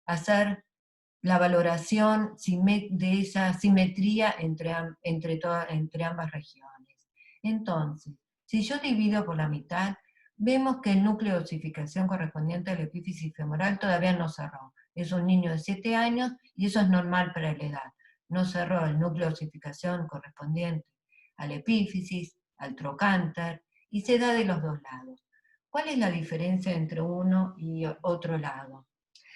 C: hacer la valoración de esa simetría entre ambas regiones. Entonces, si yo divido por la mitad, vemos que el núcleo de osificación correspondiente a la epífisis femoral todavía no cerró. Es un niño de 7 años y eso es normal para la edad. No cerró el núcleo de osificación correspondiente a la epífisis, al trocánter, y se da de los dos lados. ¿Cuál es la diferencia entre uno y otro lado?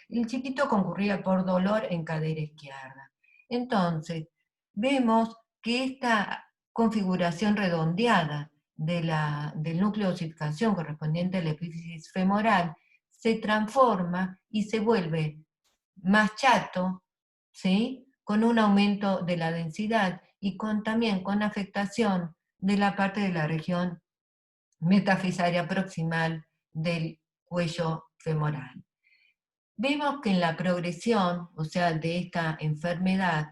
C: El chiquito concurría por dolor en cadera izquierda. Entonces, vemos que esta configuración redondeada del núcleo de osificación correspondiente a la epífisis femoral se transforma y se vuelve más chato, ¿sí? Con un aumento de la densidad y también con afectación de la parte de la región metafisaria proximal del cuello femoral. Vemos que en la progresión, o sea, de esta enfermedad,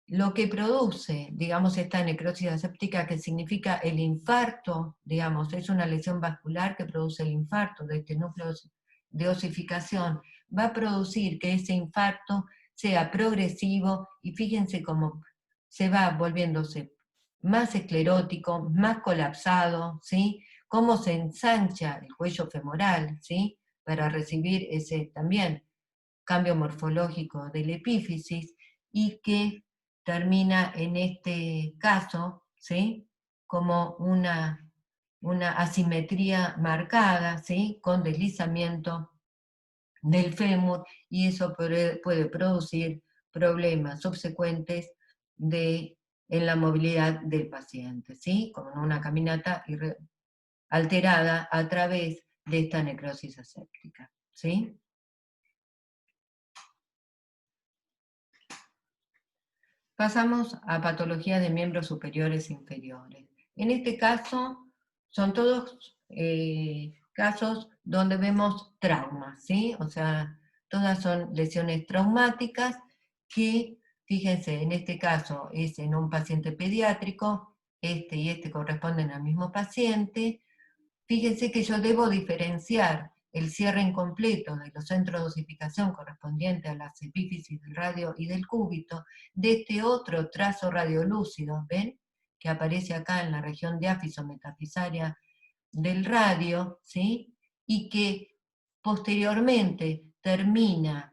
C: lo que produce, digamos, esta necrosis aséptica, que significa el infarto, digamos, es una lesión vascular que produce el infarto de este núcleo de osificación, va a producir que ese infarto sea progresivo y fíjense cómo se va volviéndose más esclerótico, más colapsado, ¿sí? Cómo se ensancha el cuello femoral, ¿sí? Para recibir ese también cambio morfológico de la epífisis y que termina en este caso, ¿sí? Como una asimetría marcada, ¿sí? Con deslizamiento del fémur, y eso puede producir problemas subsecuentes en la movilidad del paciente, ¿sí? Como una caminata alterada a través de esta necrosis aséptica, ¿sí? Pasamos a patologías de miembros superiores e inferiores. En este caso, son todos casos donde vemos traumas, ¿sí? O sea, todas son lesiones traumáticas que, fíjense, en este caso es en un paciente pediátrico, este y este corresponden al mismo paciente. Fíjense que yo debo diferenciar el cierre incompleto de los centros de osificación correspondiente a las epífisis del radio y del cúbito de este otro trazo radiolúcido, ¿ven? que aparece acá en la región diáfiso-metafisaria del radio, ¿sí? Y que posteriormente termina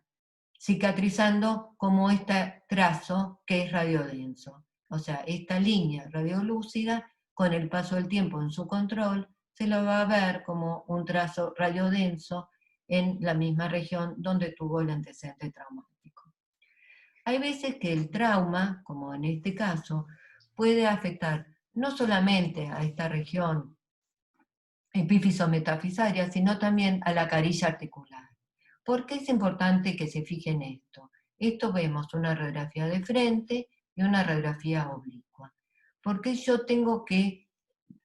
C: cicatrizando como este trazo que es radiodenso. O sea, esta línea radiolúcida, con el paso del tiempo en su control, se lo va a ver como un trazo radiodenso en la misma región donde tuvo el antecedente traumático. Hay veces que el trauma, como en este caso, puede afectar no solamente a esta región epífiso-metafisaria, sino también a la carilla articular. ¿Por qué es importante que se fijen esto? Esto vemos una radiografía de frente y una radiografía oblicua. ¿Por qué yo tengo que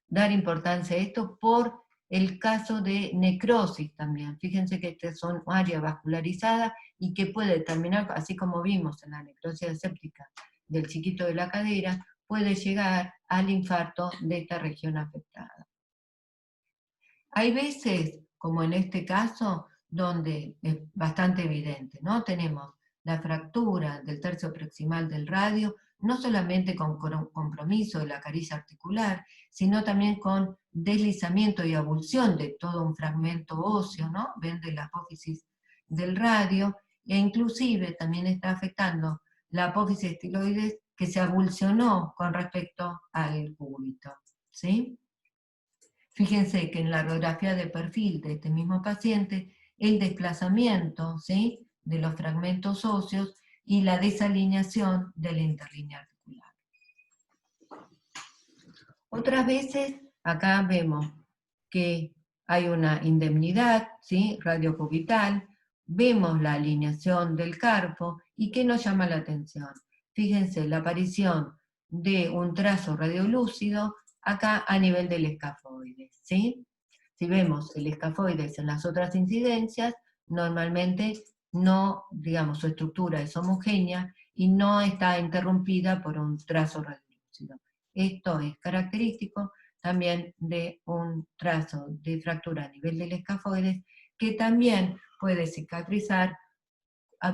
C: dar importancia a esto? Por el caso de necrosis también. Fíjense que estas son áreas vascularizadas y que puede terminar, así como vimos en la necrosis aséptica del chiquito de la cadera, puede llegar al infarto de esta región afectada. Hay veces, como en este caso, donde es bastante evidente, ¿no? Tenemos la fractura del tercio proximal del radio, no solamente con compromiso de la carilla articular, sino también con deslizamiento y abulsión de todo un fragmento óseo, ¿no? Ven de la apófisis del radio, e inclusive también está afectando la apófisis estiloides que se abulsionó con respecto al cúbito, ¿sí? Fíjense que en la radiografía de perfil de este mismo paciente, el desplazamiento, ¿sí?, de los fragmentos óseos y la desalineación de la interlínea articular. Otras veces, acá vemos que hay una indemnidad, ¿sí?, radiocubital, vemos la alineación del carpo, y ¿qué nos llama la atención? Fíjense la aparición de un trazo radiolúcido acá a nivel del escafoides, ¿sí? Si vemos el escafoides en las otras incidencias, normalmente no, digamos, su estructura es homogénea y no está interrumpida por un trazo radiolúcido. Esto es característico también de un trazo de fractura a nivel del escafoides que también puede cicatrizar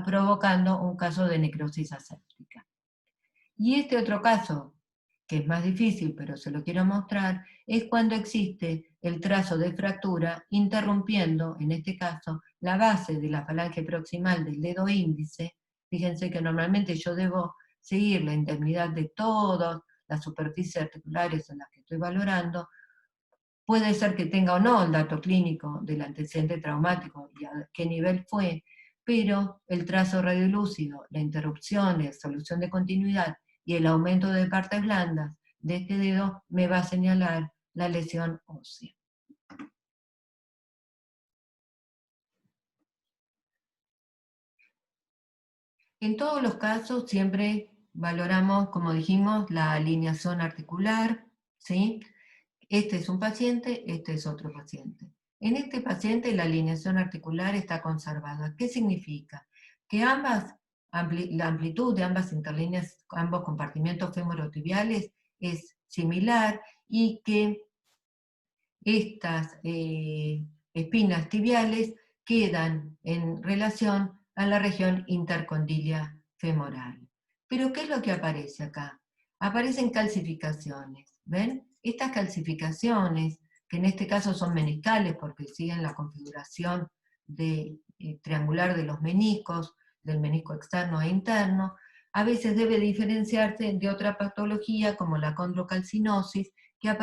C: provocando un caso de necrosis aséptica. Y este otro caso, que es más difícil, pero se lo quiero mostrar, es cuando existe el trazo de fractura interrumpiendo, en este caso, la base de la falange proximal del dedo índice. Fíjense que normalmente yo debo seguir la indemnidad de todas las superficies articulares en las que estoy valorando. Puede ser que tenga o no el dato clínico del antecedente traumático y a qué nivel fue, pero el trazo radiolúcido, la interrupción de solución de continuidad y el aumento de partes blandas de este dedo me va a señalar la lesión ósea. En todos los casos siempre valoramos, como dijimos, la alineación articular, ¿sí? Este es un paciente, este es otro paciente. En este paciente la alineación articular está conservada. ¿Qué significa? Que la amplitud de ambas interlíneas, ambos compartimentos femorotibiales es similar y que estas espinas tibiales quedan en relación a la región intercondilia femoral. Pero ¿qué es lo que aparece acá? Aparecen calcificaciones, ¿ven? Estas calcificaciones, que en este caso son meniscales porque siguen la configuración triangular de los meniscos, del menisco externo e interno, a veces debe diferenciarse de otra patología como la condrocalcinosis, que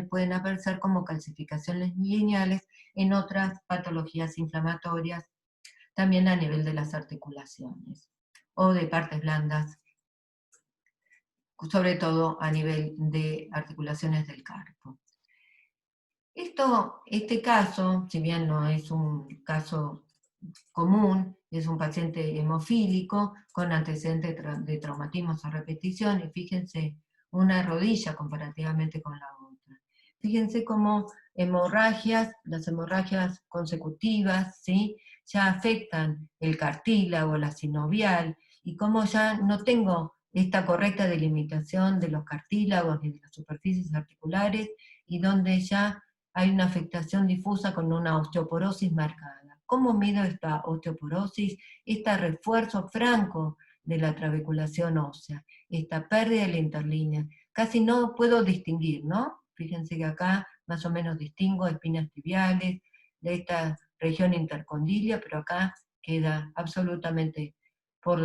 C: pueden aparecer como calcificaciones lineales en otras patologías inflamatorias, también a nivel de las articulaciones, o de partes blandas, sobre todo a nivel de articulaciones del carpo. Este caso, si bien no es un caso común, es un paciente hemofílico con antecedentes de traumatismos a repetición, y fíjense, una rodilla comparativamente con la otra. Fíjense cómo las hemorragias consecutivas, ¿sí?, ya afectan el cartílago, la sinovial, y cómo ya no tengo esta correcta delimitación de los cartílagos ni de las superficies articulares, y donde ya hay una afectación difusa con una osteoporosis marcada. ¿Cómo mido esta osteoporosis? Este refuerzo franco de la trabeculación ósea, esta pérdida de la interlínea. Casi no puedo distinguir, ¿no? Fíjense que acá más o menos distingo espinas tibiales, de esta región intercondilia, pero acá queda absolutamente por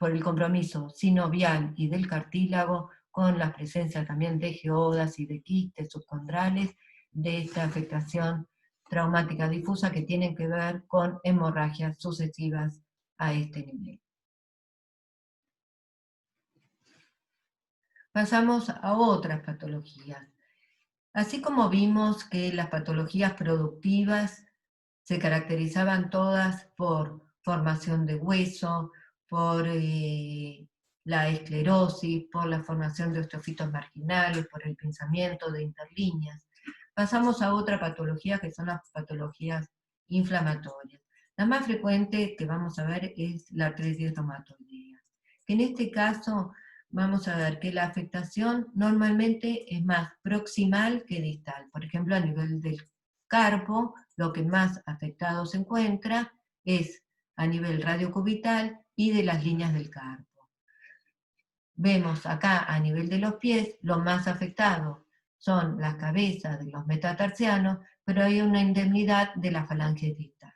C: el compromiso sinovial y del cartílago, con la presencia también de geodas y de quistes subcondrales, de esta afectación traumática difusa que tienen que ver con hemorragias sucesivas a este nivel. Pasamos a otras patologías. Así como vimos que las patologías productivas se caracterizaban todas por formación de hueso, por la esclerosis, por la formación de osteofitos marginales, por el pinzamiento de interlíneas, pasamos a otra patología que son las patologías inflamatorias. La más frecuente que vamos a ver es la artritis reumatoidea, que en este caso vamos a ver que la afectación normalmente es más proximal que distal. Por ejemplo, a nivel del carpo, lo que más afectado se encuentra es a nivel radiocubital y de las líneas del carpo. Vemos acá a nivel de los pies, lo más afectado son las cabezas de los metatarsianos, pero hay una indemnidad de las falanges distales.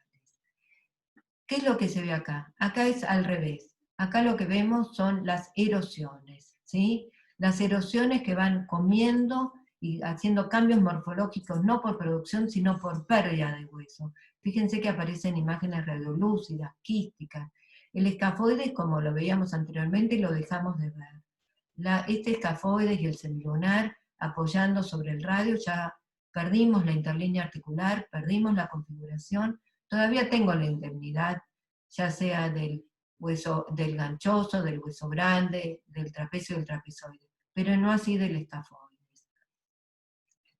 C: ¿Qué es lo que se ve acá? Acá es al revés. Acá lo que vemos son las erosiones, ¿sí? Las erosiones que van comiendo y haciendo cambios morfológicos, no por producción, sino por pérdida de hueso. Fíjense que aparecen imágenes radiolúcidas, quísticas. El escafoides, como lo veíamos anteriormente, lo dejamos de ver. Este escafoides y el semilunar apoyando sobre el radio, ya perdimos la interlínea articular, perdimos la configuración. Todavía tengo la indemnidad, ya sea del hueso del ganchoso, del hueso grande, del trapecio y del trapezoide, pero no así del escafoides.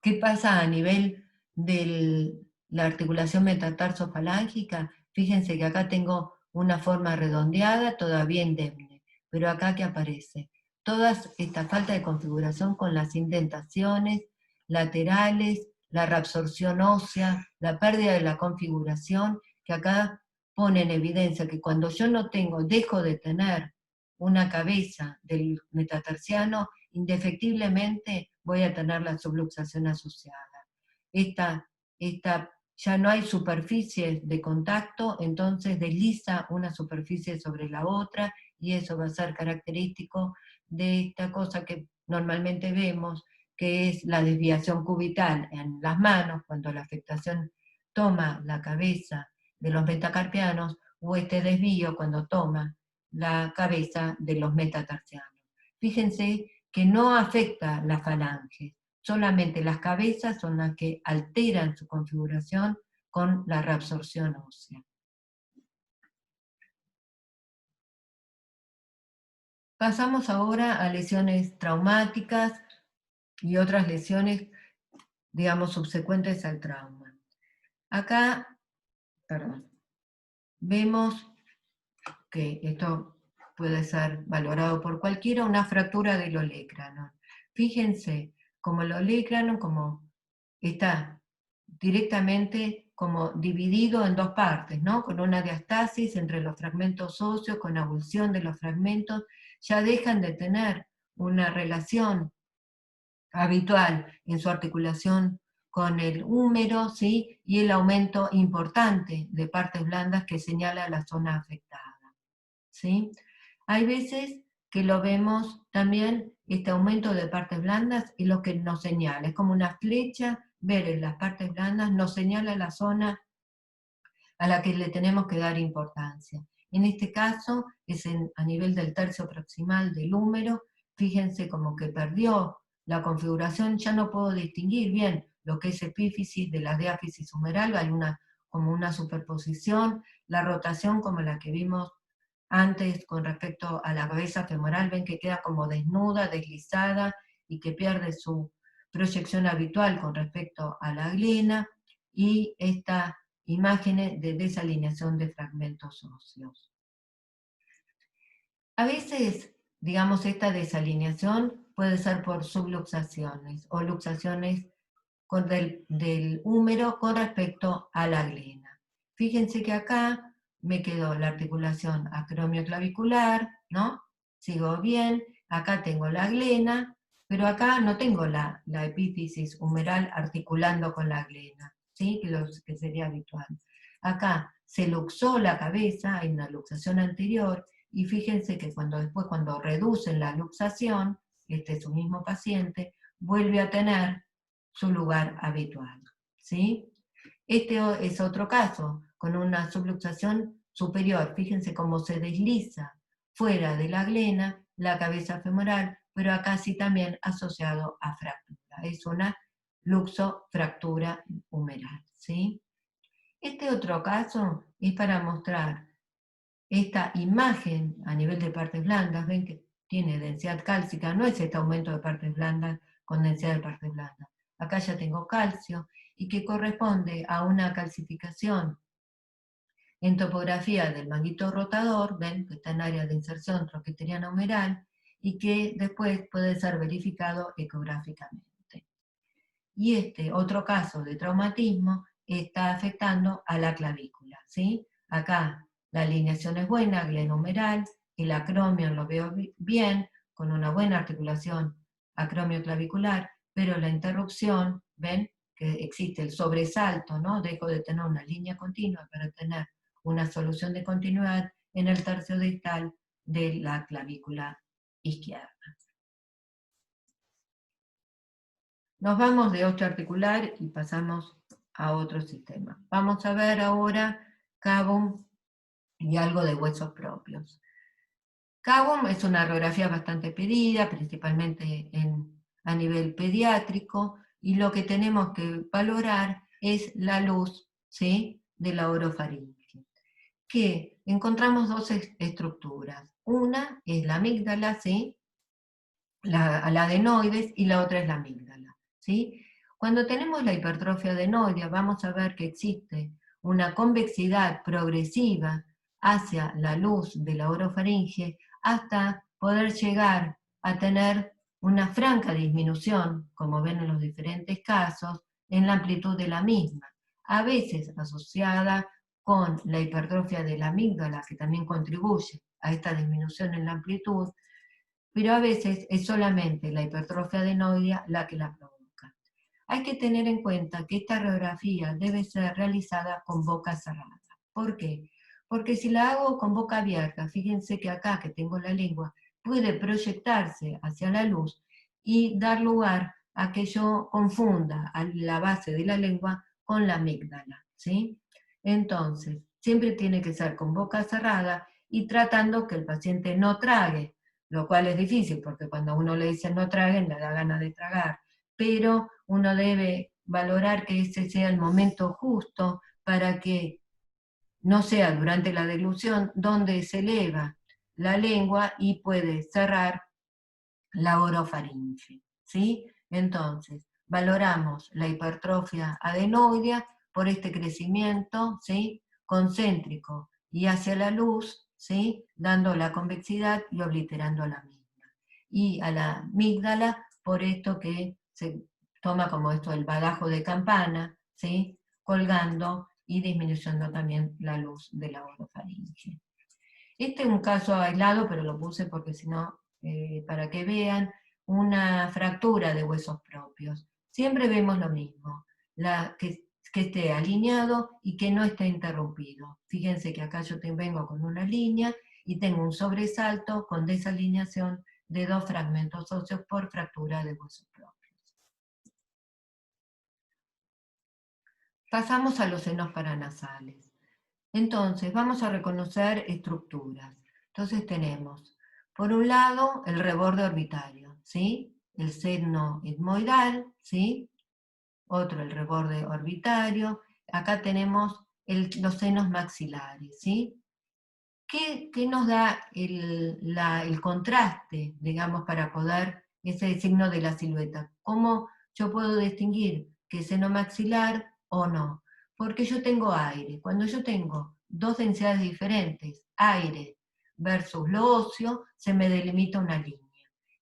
C: ¿Qué pasa a nivel de la articulación metatarso-falángica? Fíjense que acá tengo una forma redondeada, todavía indemne, pero acá ¿qué aparece? Toda esta falta de configuración con las indentaciones laterales, la reabsorción ósea, la pérdida de la configuración, que acá pone en evidencia que cuando yo dejo de tener una cabeza del metatarsiano, indefectiblemente voy a tener la subluxación asociada. Ya no hay superficie de contacto, entonces desliza una superficie sobre la otra, y eso va a ser característico de esta cosa que normalmente vemos, que es la desviación cubital en las manos, cuando la afectación toma la cabeza de los metacarpianos, o este desvío cuando toma la cabeza de los metatarsianos. Fíjense que no afecta la falange, solamente las cabezas son las que alteran su configuración con la reabsorción ósea. Pasamos ahora a lesiones traumáticas y otras lesiones, digamos, subsecuentes al trauma. Acá, vemos que esto puede ser valorado por cualquiera, una fractura del olecrano. Fíjense, como el olecrano como está directamente como dividido en dos partes, ¿no? Con una diastasis entre los fragmentos óseos, con avulsión de los fragmentos, ya dejan de tener una relación habitual en su articulación con el húmero, ¿sí? Y el aumento importante de partes blandas que señala la zona afectada, ¿sí? Hay veces que lo vemos también, este aumento de partes blandas, y lo que nos señala, es como una flecha, ver en las partes blandas nos señala la zona a la que le tenemos que dar importancia. En este caso es a nivel del tercio proximal del húmero. Fíjense como que perdió la configuración, ya no puedo distinguir bien lo que es epífisis de la diáfisis humeral, hay como una superposición, la rotación como la que vimos antes con respecto a la cabeza femoral, ven que queda como desnuda, deslizada, y que pierde su proyección habitual con respecto a la glena, y esta imágenes de desalineación de fragmentos óseos. A veces, digamos, esta desalineación puede ser por subluxaciones o luxaciones del húmero con respecto a la glena. Fíjense que acá me quedó la articulación acromioclavicular, ¿no? Sigo bien, acá tengo la glena, pero acá no tengo la epífisis humeral articulando con la glena, ¿sí? Que sería habitual. Acá se luxó la cabeza, hay una luxación anterior, y fíjense que cuando reducen la luxación, este es su mismo paciente, vuelve a tener su lugar habitual, ¿sí? Este es otro caso, con una subluxación superior. Fíjense cómo se desliza fuera de la glena la cabeza femoral, pero acá sí también asociado a fractura. Es una luxofractura humeral, ¿sí? Este otro caso es para mostrar esta imagen a nivel de partes blandas. Ven que tiene densidad cálcica, no es este aumento de partes blandas con densidad de partes blandas. Acá ya tengo calcio, y que corresponde a una calcificación en topografía del manguito rotador, ven que está en área de inserción troqueteriana humeral, y que después puede ser verificado ecográficamente. Y este otro caso de traumatismo está afectando a la clavícula, ¿sí? Acá la alineación es buena, glenohumeral, el acromio lo veo bien, con una buena articulación acromioclavicular, pero la interrupción, ven que existe el sobresalto, ¿no? Dejo de tener una línea continua para tener una solución de continuidad en el tercio distal de la clavícula izquierda. Nos vamos de osteoarticular y pasamos a otro sistema. Vamos a ver ahora Cavum y algo de huesos propios. Cavum es una radiografía bastante pedida, principalmente a nivel pediátrico, y lo que tenemos que valorar es la luz, ¿sí?, de la orofaringe. Que encontramos dos estructuras. Una es la amígdala, ¿sí?, la adenoides, y la otra es la amígdala, ¿sí? Cuando tenemos la hipertrofia adenoidea, vamos a ver que existe una convexidad progresiva hacia la luz de la orofaringe hasta poder llegar a tener una franca disminución, como ven en los diferentes casos, en la amplitud de la misma, a veces asociada con la hipertrofia de la amígdala, que también contribuye a esta disminución en la amplitud, pero a veces es solamente la hipertrofia adenoidea la que la provoca. Hay que tener en cuenta que esta radiografía debe ser realizada con boca cerrada. ¿Por qué? Porque si la hago con boca abierta, fíjense que acá que tengo la lengua, puede proyectarse hacia la luz y dar lugar a que yo confunda a la base de la lengua con la amígdala, ¿sí? Entonces, siempre tiene que ser con boca cerrada y tratando que el paciente no trague, lo cual es difícil, porque cuando uno le dice no traguen, le da ganas de tragar, pero uno debe valorar que ese sea el momento justo para que no sea durante la deglución donde se eleva la lengua y puede cerrar la orofaringe, ¿sí? Entonces, valoramos la hipertrofia adenoidea por este crecimiento, ¿sí?, concéntrico y hacia la luz, ¿sí?, dando la convexidad y obliterando la misma. Y a la amígdala por esto que se toma como esto el badajo de campana, ¿sí?, colgando y disminuyendo también la luz de la orofaringe. Este es un caso aislado, pero lo puse porque si no, para que vean una fractura de huesos propios. Siempre vemos lo mismo, que esté alineado y que no esté interrumpido. Fíjense que acá yo vengo con una línea y tengo un sobresalto con desalineación de dos fragmentos óseos por fractura de huesos propios. Pasamos a los senos paranasales. Entonces, vamos a reconocer estructuras. Entonces tenemos, por un lado, el reborde orbitario, ¿sí?, el seno etmoidal, ¿sí?, otro el reborde orbitario. Acá tenemos los senos maxilares, ¿sí? ¿Qué nos da el contraste, digamos, para poder, ese signo de la silueta? ¿Cómo yo puedo distinguir que es seno maxilar o no? Porque yo tengo aire. Cuando yo tengo dos densidades diferentes, aire versus lo óseo, se me delimita una línea.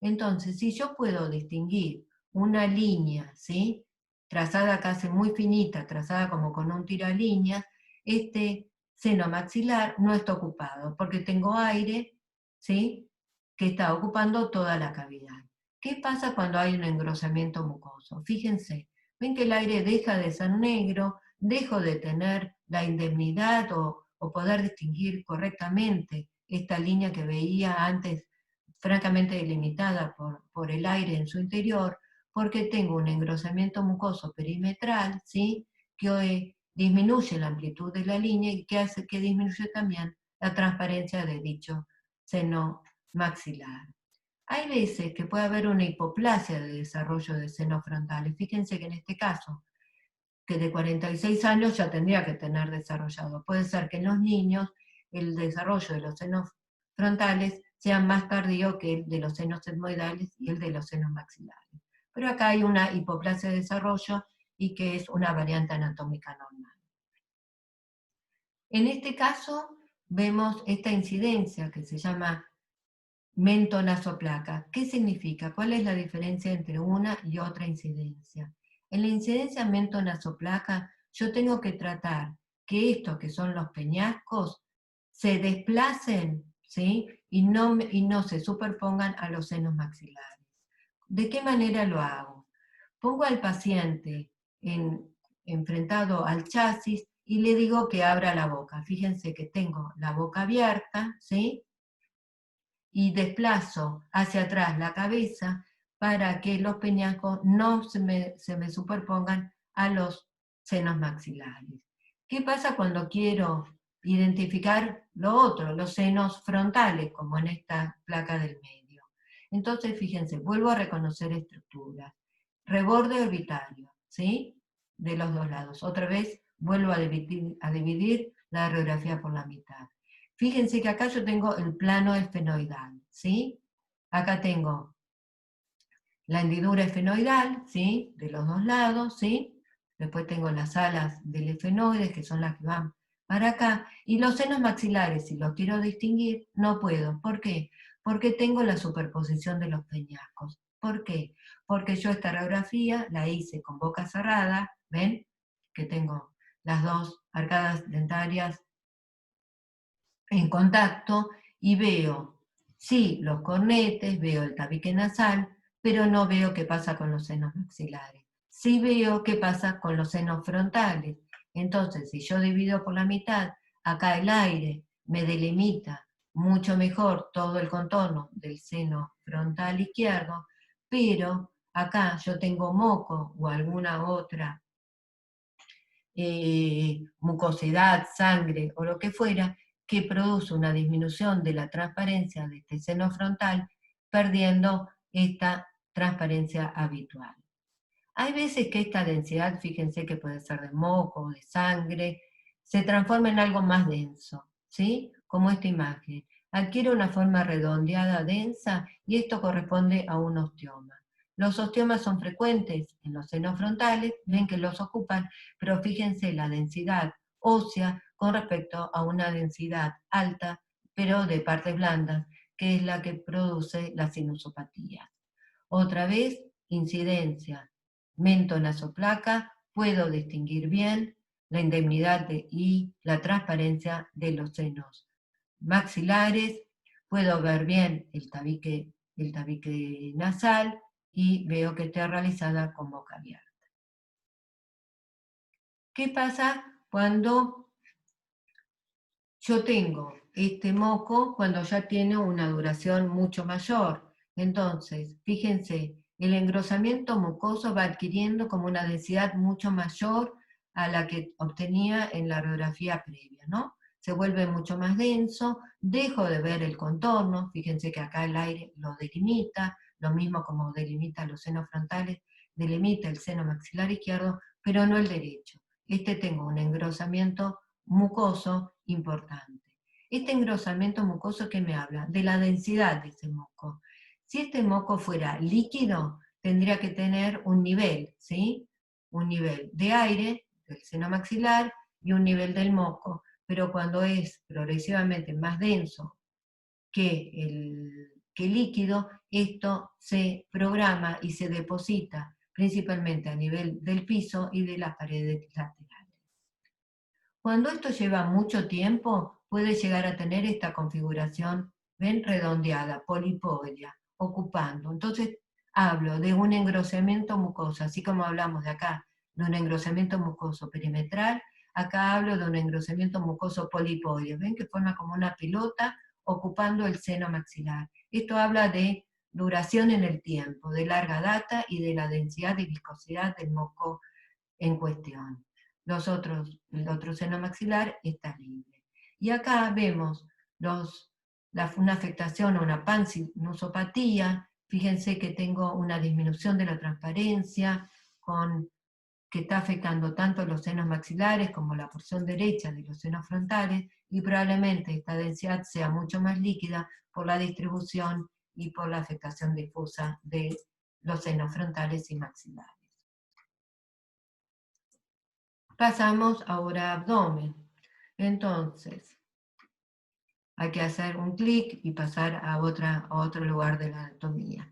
C: Entonces, si yo puedo distinguir una línea, ¿sí?, trazada casi muy finita, trazada como con un tiralíneas, este seno maxilar no está ocupado, porque tengo aire, ¿sí?, que está ocupando toda la cavidad. ¿Qué pasa cuando hay un engrosamiento mucoso? Fíjense, ven que el aire deja de ser negro, dejo de tener la indemnidad o poder distinguir correctamente esta línea que veía antes francamente delimitada por el aire en su interior, porque tengo un engrosamiento mucoso perimetral, ¿sí?, que hoy disminuye la amplitud de la línea y que hace que disminuya también la transparencia de dicho seno maxilar. Hay veces que puede haber una hipoplasia de desarrollo de senos frontales. Fíjense que en este caso, que de 46 años ya tendría que tener desarrollado. Puede ser que en los niños el desarrollo de los senos frontales sea más tardío que el de los senos etmoidales y el de los senos maxilares. Pero acá hay una hipoplasia de desarrollo y que es una variante anatómica normal. En este caso vemos esta incidencia que se llama mentonasoplaca. ¿Qué significa? ¿Cuál es la diferencia entre una y otra incidencia? En la incidencia mentonasoplaca yo tengo que tratar que estos que son los peñascos se desplacen, ¿sí?, y no se superpongan a los senos maxilares. ¿De qué manera lo hago? Pongo al paciente enfrentado al chasis y le digo que abra la boca. Fíjense que tengo la boca abierta, ¿sí?, y desplazo hacia atrás la cabeza para que los peñascos no se me superpongan a los senos maxilares. ¿Qué pasa cuando quiero identificar lo otro, los senos frontales, como en esta placa del medio? Entonces, fíjense, vuelvo a reconocer estructuras. Reborde orbitario, ¿sí?, de los dos lados. Otra vez vuelvo a dividir la radiografía por la mitad. Fíjense que acá yo tengo el plano esfenoidal, ¿sí? Acá tengo la hendidura esfenoidal, ¿sí?, de los dos lados, ¿sí? Después tengo las alas del esfenoide, que son las que van para acá, y los senos maxilares, si los quiero distinguir, no puedo. ¿Por qué? Porque tengo la superposición de los peñascos. ¿Por qué? Porque yo esta radiografía la hice con boca cerrada, ¿ven? Que tengo las dos arcadas dentarias en contacto y veo, sí, los cornetes, veo el tabique nasal, pero no veo qué pasa con los senos maxilares. Sí veo qué pasa con los senos frontales. Entonces, si yo divido por la mitad, acá el aire me delimita mucho mejor todo el contorno del seno frontal izquierdo, pero acá yo tengo moco o alguna otra mucosidad, sangre o lo que fuera, que produce una disminución de la transparencia de este seno frontal, perdiendo esta transparencia habitual. Hay veces que esta densidad, fíjense que puede ser de moco o de sangre, se transforma en algo más denso, ¿sí?, como esta imagen. Adquiere una forma redondeada, densa, y esto corresponde a un osteoma. Los osteomas son frecuentes en los senos frontales, ven que los ocupan, pero fíjense la densidad ósea con respecto a una densidad alta, pero de partes blandas, que es la que produce la sinusopatía. Otra vez, incidencia mentonasoplaca, puedo distinguir bien la indemnidad y la transparencia de los senos maxilares, puedo ver bien el tabique nasal y veo que está realizada con boca abierta. ¿Qué pasa cuando yo tengo este moco, cuando ya tiene una duración mucho mayor? Entonces, fíjense, el engrosamiento mucoso va adquiriendo como una densidad mucho mayor a la que obtenía en la radiografía previa, ¿no? Se vuelve mucho más denso, dejo de ver el contorno, fíjense que acá el aire lo delimita, lo mismo como delimita los senos frontales, delimita el seno maxilar izquierdo, pero no el derecho. Tengo un engrosamiento mucoso importante. Este engrosamiento mucoso, ¿qué me habla? De la densidad de ese moco. Si este moco fuera líquido, tendría que tener un nivel, ¿sí? Un nivel de aire del seno maxilar y un nivel del moco, pero cuando es progresivamente más denso que el líquido, esto se programa y se deposita principalmente a nivel del piso y de las paredes laterales. Cuando esto lleva mucho tiempo, puede llegar a tener esta configuración, ven, redondeada, polipodia, ocupando. Entonces, hablo de un engrosamiento mucoso, así como hablamos de acá, de un engrosamiento mucoso perimetral, acá hablo de un engrosamiento mucoso polipodio. ¿Ven que forma como una pelota ocupando el seno maxilar? Esto habla de duración en el tiempo, de larga data y de la densidad y viscosidad del moco en cuestión. El otro seno maxilar está libre. Y acá vemos una afectación o una pansinusopatía. Fíjense que tengo una disminución de la transparencia, que está afectando tanto los senos maxilares como la porción derecha de los senos frontales, y probablemente esta densidad sea mucho más líquida por la distribución y por la afectación difusa de los senos frontales y maxilares. Pasamos ahora a abdomen. Entonces, hay que hacer un clic y pasar a otro lugar de la anatomía.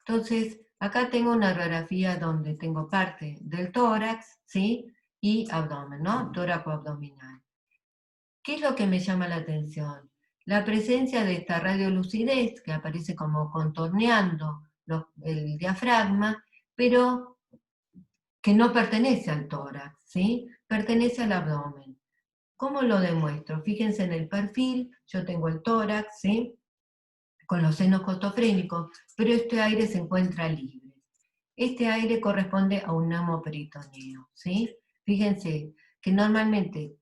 C: Entonces, acá tengo una radiografía donde tengo parte del tórax, ¿sí? Y abdomen, ¿no? Tóraco abdominal. ¿Qué es lo que me llama la atención? La presencia de esta radiolucidez, que aparece como contorneando el diafragma, pero que no pertenece al tórax, ¿sí? Pertenece al abdomen. ¿Cómo lo demuestro? Fíjense en el perfil, yo tengo el tórax, ¿sí? Con los senos costofrénicos, pero este aire se encuentra libre. Este aire corresponde a un neumoperitoneo, ¿sí? Fíjense que normalmente,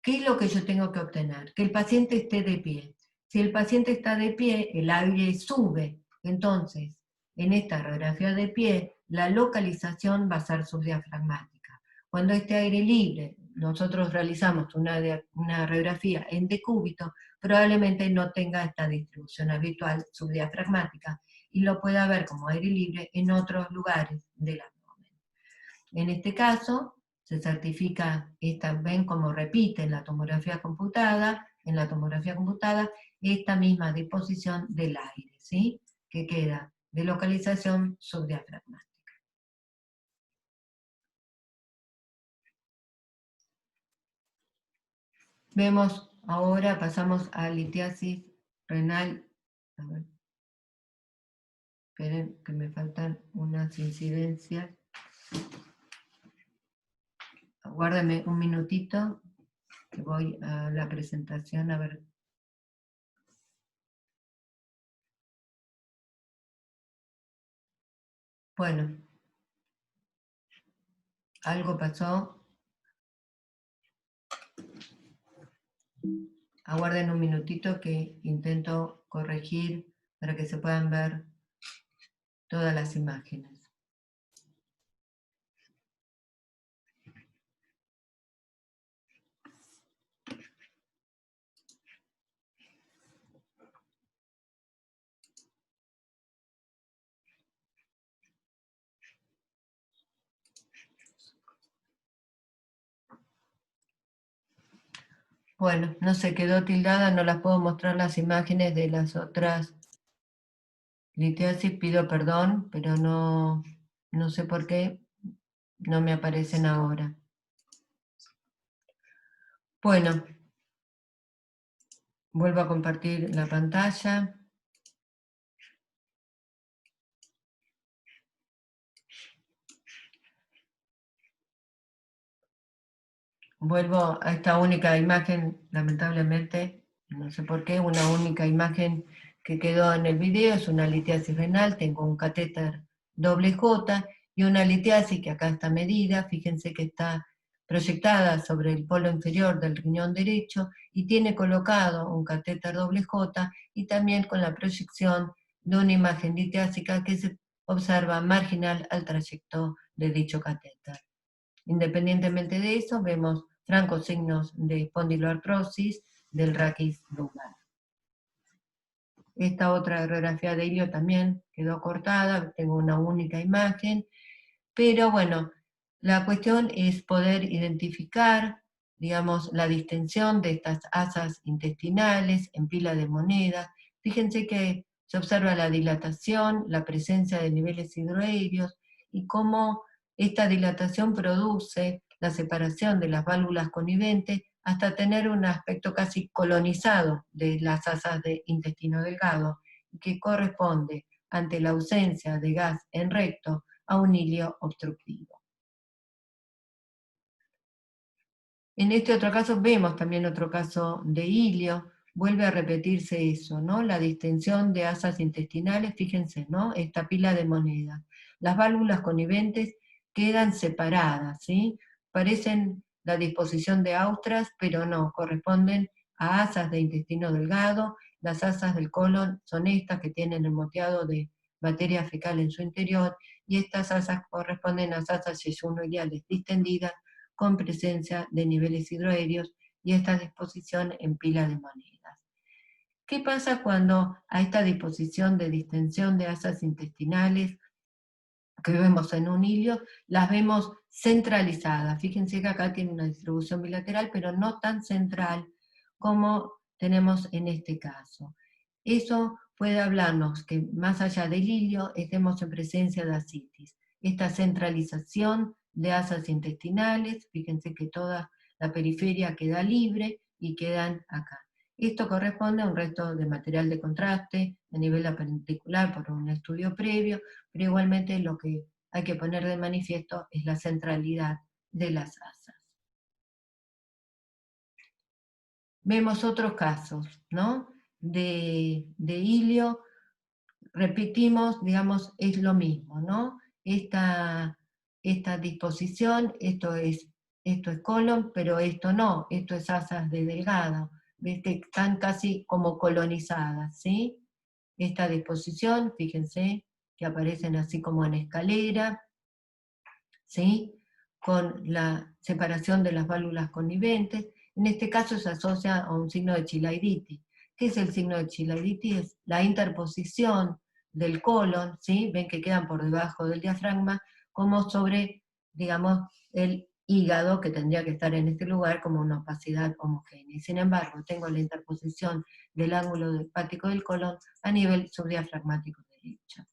C: ¿qué es lo que yo tengo que obtener? Que el paciente esté de pie. Si el paciente está de pie, el aire sube. Entonces, en esta radiografía de pie, la localización va a ser subdiafragmática. Cuando este aire libre, nosotros realizamos una radiografía en decúbito, probablemente no tenga esta distribución habitual subdiafragmática y lo pueda ver como aire libre en otros lugares del abdomen. En este caso, se certifica, ven cómo repite en la tomografía computada, esta misma disposición del aire, ¿sí? Que queda de localización subdiafragmática. Vemos ahora, pasamos a litiasis renal. A ver. Esperen que me faltan unas incidencias. Aguárdame un minutito, que voy a la presentación a ver. Bueno, algo pasó. Aguarden un minutito que intento corregir para que se puedan ver todas las imágenes. Bueno, no se quedó tildada, no las puedo mostrar las imágenes de las otras litiasis, pido perdón, pero no sé por qué no me aparecen ahora. Bueno, vuelvo a compartir la pantalla. Vuelvo a esta única imagen, lamentablemente, no sé por qué, una única imagen que quedó en el video, es una litiasis renal, tengo un catéter doble J y una litiasis que acá está medida, fíjense que está proyectada sobre el polo inferior del riñón derecho y tiene colocado un catéter doble J y también con la proyección de una imagen litiásica que se observa marginal al trayecto de dicho catéter. Independientemente de eso, vemos francos signos de espondiloartrosis del raquis lumbar. Esta otra radiografía de ilio también quedó cortada, tengo una única imagen, pero bueno, la cuestión es poder identificar, digamos, la distensión de estas asas intestinales en pila de monedas. Fíjense que se observa la dilatación, la presencia de niveles hidroaéreos y cómo esta dilatación produce la separación de las válvulas coniventes hasta tener un aspecto casi colonizado de las asas de intestino delgado, que corresponde, ante la ausencia de gas en recto, a un hilio obstructivo. En este otro caso vemos también otro caso de hilio, vuelve a repetirse eso, ¿no? La distensión de asas intestinales, fíjense, ¿no? Esta pila de monedas. Las válvulas coniventes quedan separadas, ¿sí? Parecen la disposición de austras, pero no, corresponden a asas de intestino delgado. Las asas del colon son estas que tienen el moteado de materia fecal en su interior, y estas asas corresponden a asas yeyuno-iliales distendidas con presencia de niveles hidroaéreos y esta disposición en pila de monedas. ¿Qué pasa cuando a esta disposición de distensión de asas intestinales que vemos en un hilio, las vemos centralizadas? Fíjense que acá tiene una distribución bilateral, pero no tan central como tenemos en este caso. Eso puede hablarnos que más allá del hilio estemos en presencia de ascitis. Esta centralización de asas intestinales, fíjense que toda la periferia queda libre y quedan acá. Esto corresponde a un resto de material de contraste a nivel apenticular por un estudio previo, pero igualmente lo que hay que poner de manifiesto es la centralidad de las asas. Vemos otros casos, ¿no? De hilio, repetimos, digamos, es lo mismo, ¿no? Esta disposición, esto es colon, pero esto no, esto es asas de delgado, ¿ves? Que están casi como colonizadas, ¿sí? Esta disposición, fíjense, que aparecen así como en escalera, ¿sí? Con la separación de las válvulas coniventes. En este caso se asocia a un signo de chilaiditi. ¿Qué es el signo de chilaiditi? Es la interposición del colon, ¿sí? Ven que quedan por debajo del diafragma, como sobre, digamos, el hígado, que tendría que estar en este lugar como una opacidad homogénea. Y sin embargo, tengo la interposición del ángulo hepático del colon a nivel subdiafragmático derecho.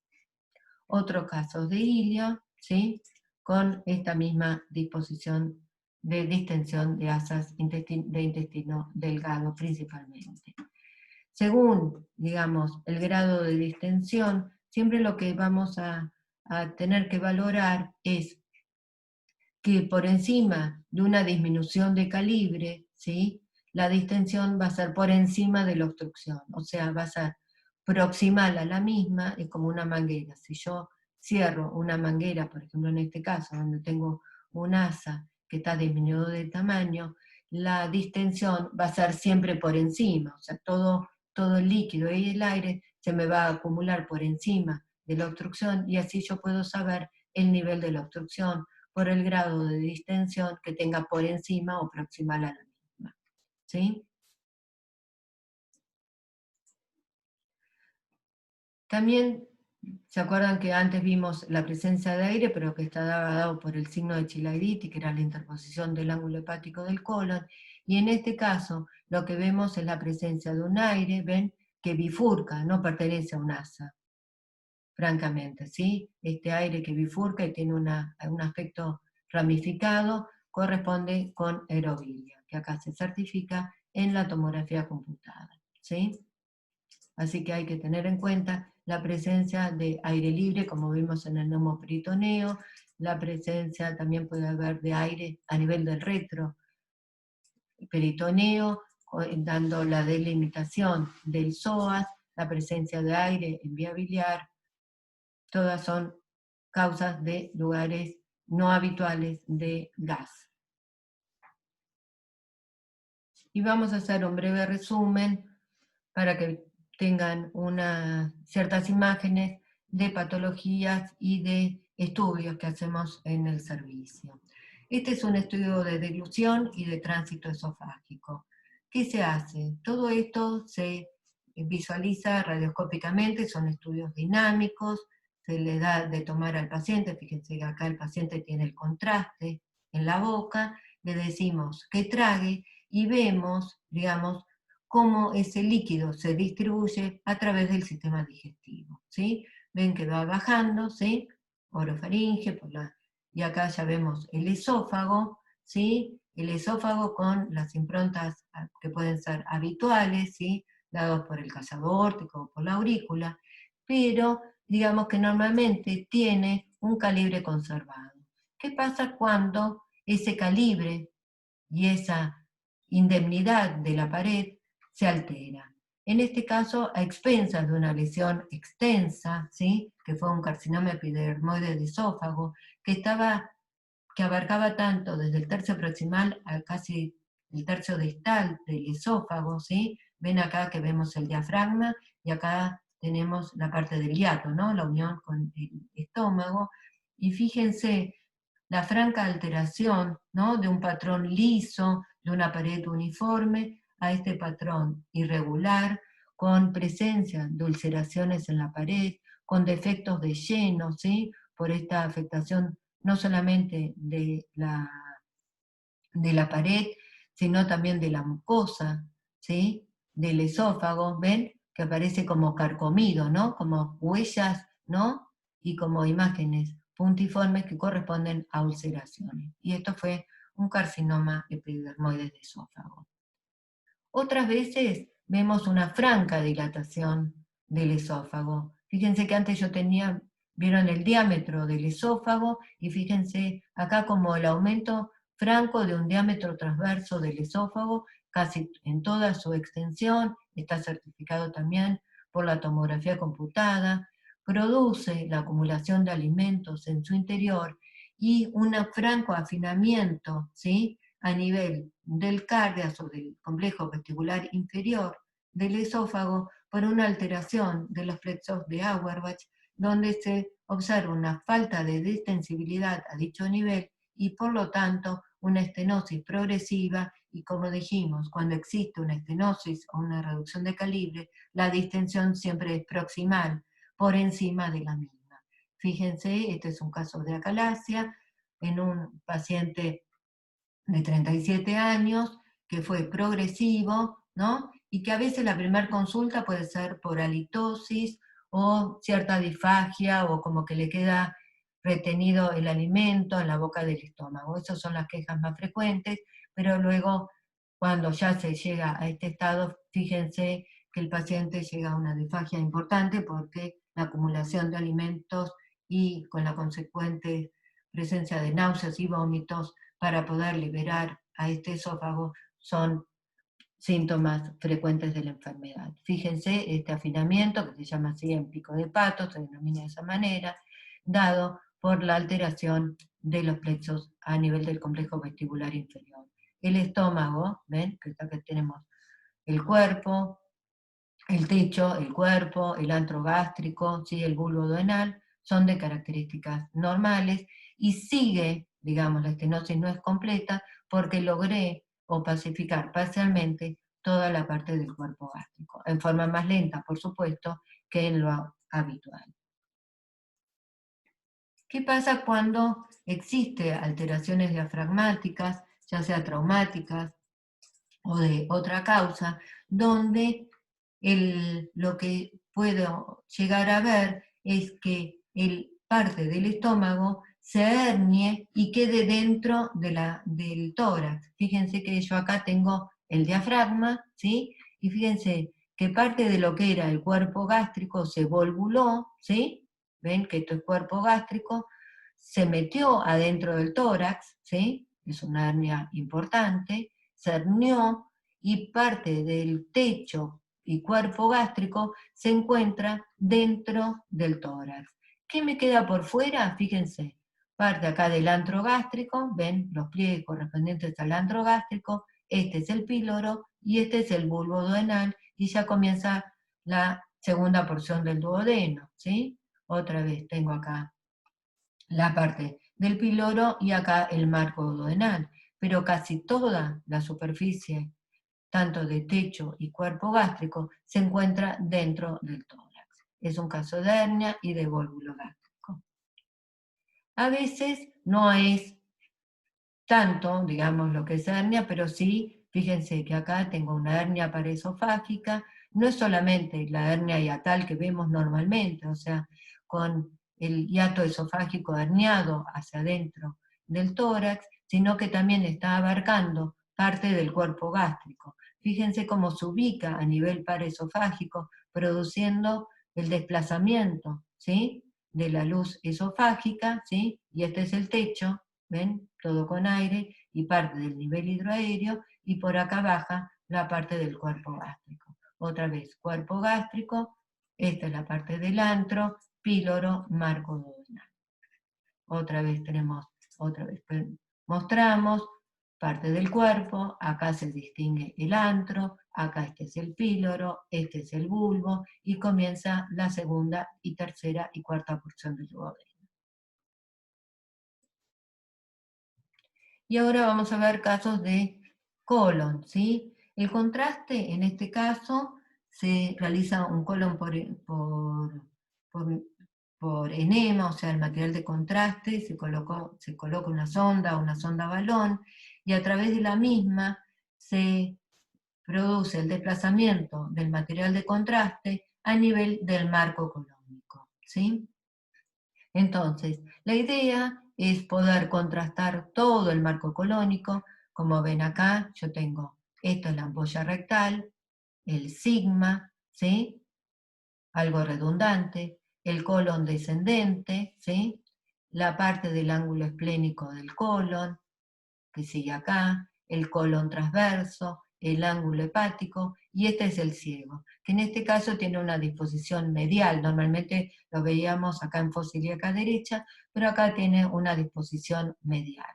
C: Otro caso de hilio, ¿sí? Con esta misma disposición de distensión de asas de intestino delgado principalmente. Según, digamos, el grado de distensión, siempre lo que vamos a tener que valorar es que por encima de una disminución de calibre, ¿sí? La distensión va a ser por encima de la obstrucción, o sea, va a ser proximal a la misma, es como una manguera. Si yo cierro una manguera, por ejemplo en este caso, donde tengo un asa que está disminuido de tamaño, la distensión va a ser siempre por encima, o sea, todo el líquido y el aire se me va a acumular por encima de la obstrucción, y así yo puedo saber el nivel de la obstrucción por el grado de distensión que tenga por encima o proximal a la misma, ¿sí? También, ¿se acuerdan que antes vimos la presencia de aire, pero que está dado por el signo de chilaiditi, que era la interposición del ángulo hepático del colon? Y en este caso, lo que vemos es la presencia de un aire, ven, que bifurca, no pertenece a un asa, francamente, ¿sí? Este aire que bifurca y tiene un aspecto ramificado, corresponde con aerobilia, que acá se certifica en la tomografía computada, ¿sí? Así que hay que tener en cuenta la presencia de aire libre, como vimos en el neumoperitoneo, la presencia también puede haber de aire a nivel del retroperitoneo, dando la delimitación del psoas, la presencia de aire en vía biliar. Todas son causas de lugares no habituales de gas. Y vamos a hacer un breve resumen para que tengan ciertas imágenes de patologías y de estudios que hacemos en el servicio. Este es un estudio de deglución y de tránsito esofágico. ¿Qué se hace? Todo esto se visualiza radioscópicamente, son estudios dinámicos, se le da de tomar al paciente, fíjense que acá el paciente tiene el contraste en la boca, le decimos que trague y vemos, digamos, cómo ese líquido se distribuye a través del sistema digestivo, ¿sí? Ven que va bajando, ¿sí? Orofaringe, y acá ya vemos el esófago, ¿sí? el esófago con las improntas que pueden ser habituales, ¿sí? Dados por el callado aórtico o por la aurícula, pero digamos que normalmente tiene un calibre conservado. ¿Qué pasa cuando ese calibre y esa indemnidad de la pared se altera? En este caso, a expensas de una lesión extensa, ¿sí? Que fue un carcinoma epidermoide de esófago, que abarcaba tanto desde el tercio proximal a casi el tercio distal del esófago, ¿sí? Ven acá que vemos el diafragma y acá tenemos la parte del hiato, ¿no? La unión con el estómago. Y fíjense la franca alteración, ¿no? De un patrón liso, de una pared uniforme, a este patrón irregular, con presencia de ulceraciones en la pared, con defectos de lleno, ¿sí? Por esta afectación no solamente de la pared, sino también de la mucosa, ¿sí? Del esófago, ¿ven? Que aparece como carcomido, ¿no? Como huellas, ¿no? Y como imágenes puntiformes que corresponden a ulceraciones. Y esto fue un carcinoma epidermoide de esófago. Otras veces vemos una franca dilatación del esófago. Fíjense que antes yo tenía, vieron el diámetro del esófago, y fíjense acá como el aumento franco de un diámetro transverso del esófago, casi en toda su extensión, está certificado también por la tomografía computada, produce la acumulación de alimentos en su interior y un franco afinamiento, ¿sí? A nivel del cardias o del complejo vestibular inferior del esófago por una alteración de los plexos de Auerbach, donde se observa una falta de distensibilidad a dicho nivel y por lo tanto una estenosis progresiva, y como dijimos, cuando existe una estenosis o una reducción de calibre, la distensión siempre es proximal, por encima de la misma. Fíjense, este es un caso de acalasia en un paciente de 37 años, que fue progresivo, ¿no? Y que a veces la primera consulta puede ser por halitosis o cierta disfagia o como que le queda retenido el alimento en la boca del estómago. Esas son las quejas más frecuentes, pero luego cuando ya se llega a este estado, fíjense que el paciente llega a una disfagia importante porque la acumulación de alimentos y con la consecuente presencia de náuseas y vómitos para poder liberar a este esófago son síntomas frecuentes de la enfermedad. Fíjense este afinamiento, que se llama así en pico de pato, se denomina de esa manera, dado por la alteración de los plexos a nivel del complejo vestibular inferior. El estómago, ¿ven? Que acá tenemos el cuerpo, el techo, el cuerpo, el antro gástrico, ¿sí? El bulbo duodenal, son de características normales, y sigue, digamos, la estenosis no es completa porque logré opacificar parcialmente toda la parte del cuerpo gástrico, en forma más lenta, por supuesto, que en lo habitual. ¿Qué pasa cuando existe alteraciones diafragmáticas, ya sea traumáticas o de otra causa, donde lo que puedo llegar a ver es que parte del estómago se hernie y quede dentro del tórax? Fíjense que yo acá tengo el diafragma, ¿sí? Y fíjense que parte de lo que era el cuerpo gástrico se volvuló, ¿sí? ¿Ven que esto es cuerpo gástrico? Se metió adentro del tórax, ¿sí? Es una hernia importante, se hernió, y parte del techo y cuerpo gástrico se encuentra dentro del tórax. ¿Qué me queda por fuera? Fíjense, parte acá del antro gástrico, ven los pliegues correspondientes al antro gástrico, este es el píloro y este es el bulbo duodenal, y ya comienza la segunda porción del duodeno, ¿sí? Otra vez tengo acá la parte del píloro y acá el marco duodenal, pero casi toda la superficie, tanto de techo y cuerpo gástrico, se encuentra dentro del tórax. Es un caso de hernia y de vólvulo gástrico. A veces no es tanto, digamos, lo que es hernia, pero sí, fíjense que acá tengo una hernia paraesofágica, no es solamente la hernia hiatal que vemos normalmente, o sea, con el hiato esofágico herniado hacia adentro del tórax, sino que también está abarcando parte del cuerpo gástrico. Fíjense cómo se ubica a nivel paraesofágico, produciendo el desplazamiento, ¿sí?, de la luz esofágica, ¿sí?, y este es el techo, ¿ven?, todo con aire, y parte del nivel hidroaéreo, y por acá baja la parte del cuerpo gástrico. Otra vez, cuerpo gástrico, esta es la parte del antro, píloro, marco duodenal. Otra vez mostramos parte del cuerpo, acá se distingue el antro, acá este es el píloro, este es el bulbo, y comienza la segunda y tercera y cuarta porción del duodeno. Y ahora vamos a ver casos de colon, ¿sí? El contraste, en este caso, se realiza un colon por enema, o sea, el material de contraste, se coloca una sonda balón, y a través de la misma se produce el desplazamiento del material de contraste a nivel del marco colónico, ¿sí? Entonces, la idea es poder contrastar todo el marco colónico. Como ven acá, yo tengo, esto es la ampolla rectal, el sigma, ¿sí?, algo redundante, el colon descendente, ¿sí?, la parte del ángulo esplénico del colon, que sigue acá, el colon transverso, el ángulo hepático, y este es el ciego, que en este caso tiene una disposición medial. Normalmente lo veíamos acá en fosa ilíaca derecha, pero acá tiene una disposición medial.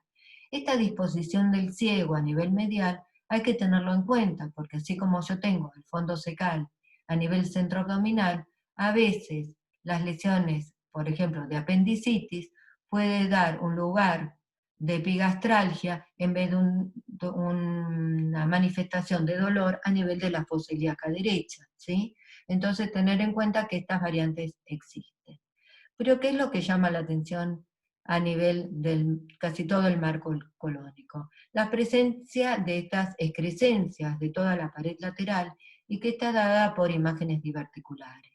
C: Esta disposición del ciego a nivel medial hay que tenerlo en cuenta, porque así como yo tengo el fondo cecal a nivel centroabdominal, a veces las lesiones, por ejemplo, de apendicitis, puede dar un lugar de epigastralgia en vez de una manifestación de dolor a nivel de la fosa ilíaca derecha, ¿sí? Entonces tener en cuenta que estas variantes existen. Pero ¿qué es lo que llama la atención a nivel del casi todo el marco colónico? La presencia de estas excrescencias de toda la pared lateral, y que está dada por imágenes diverticulares.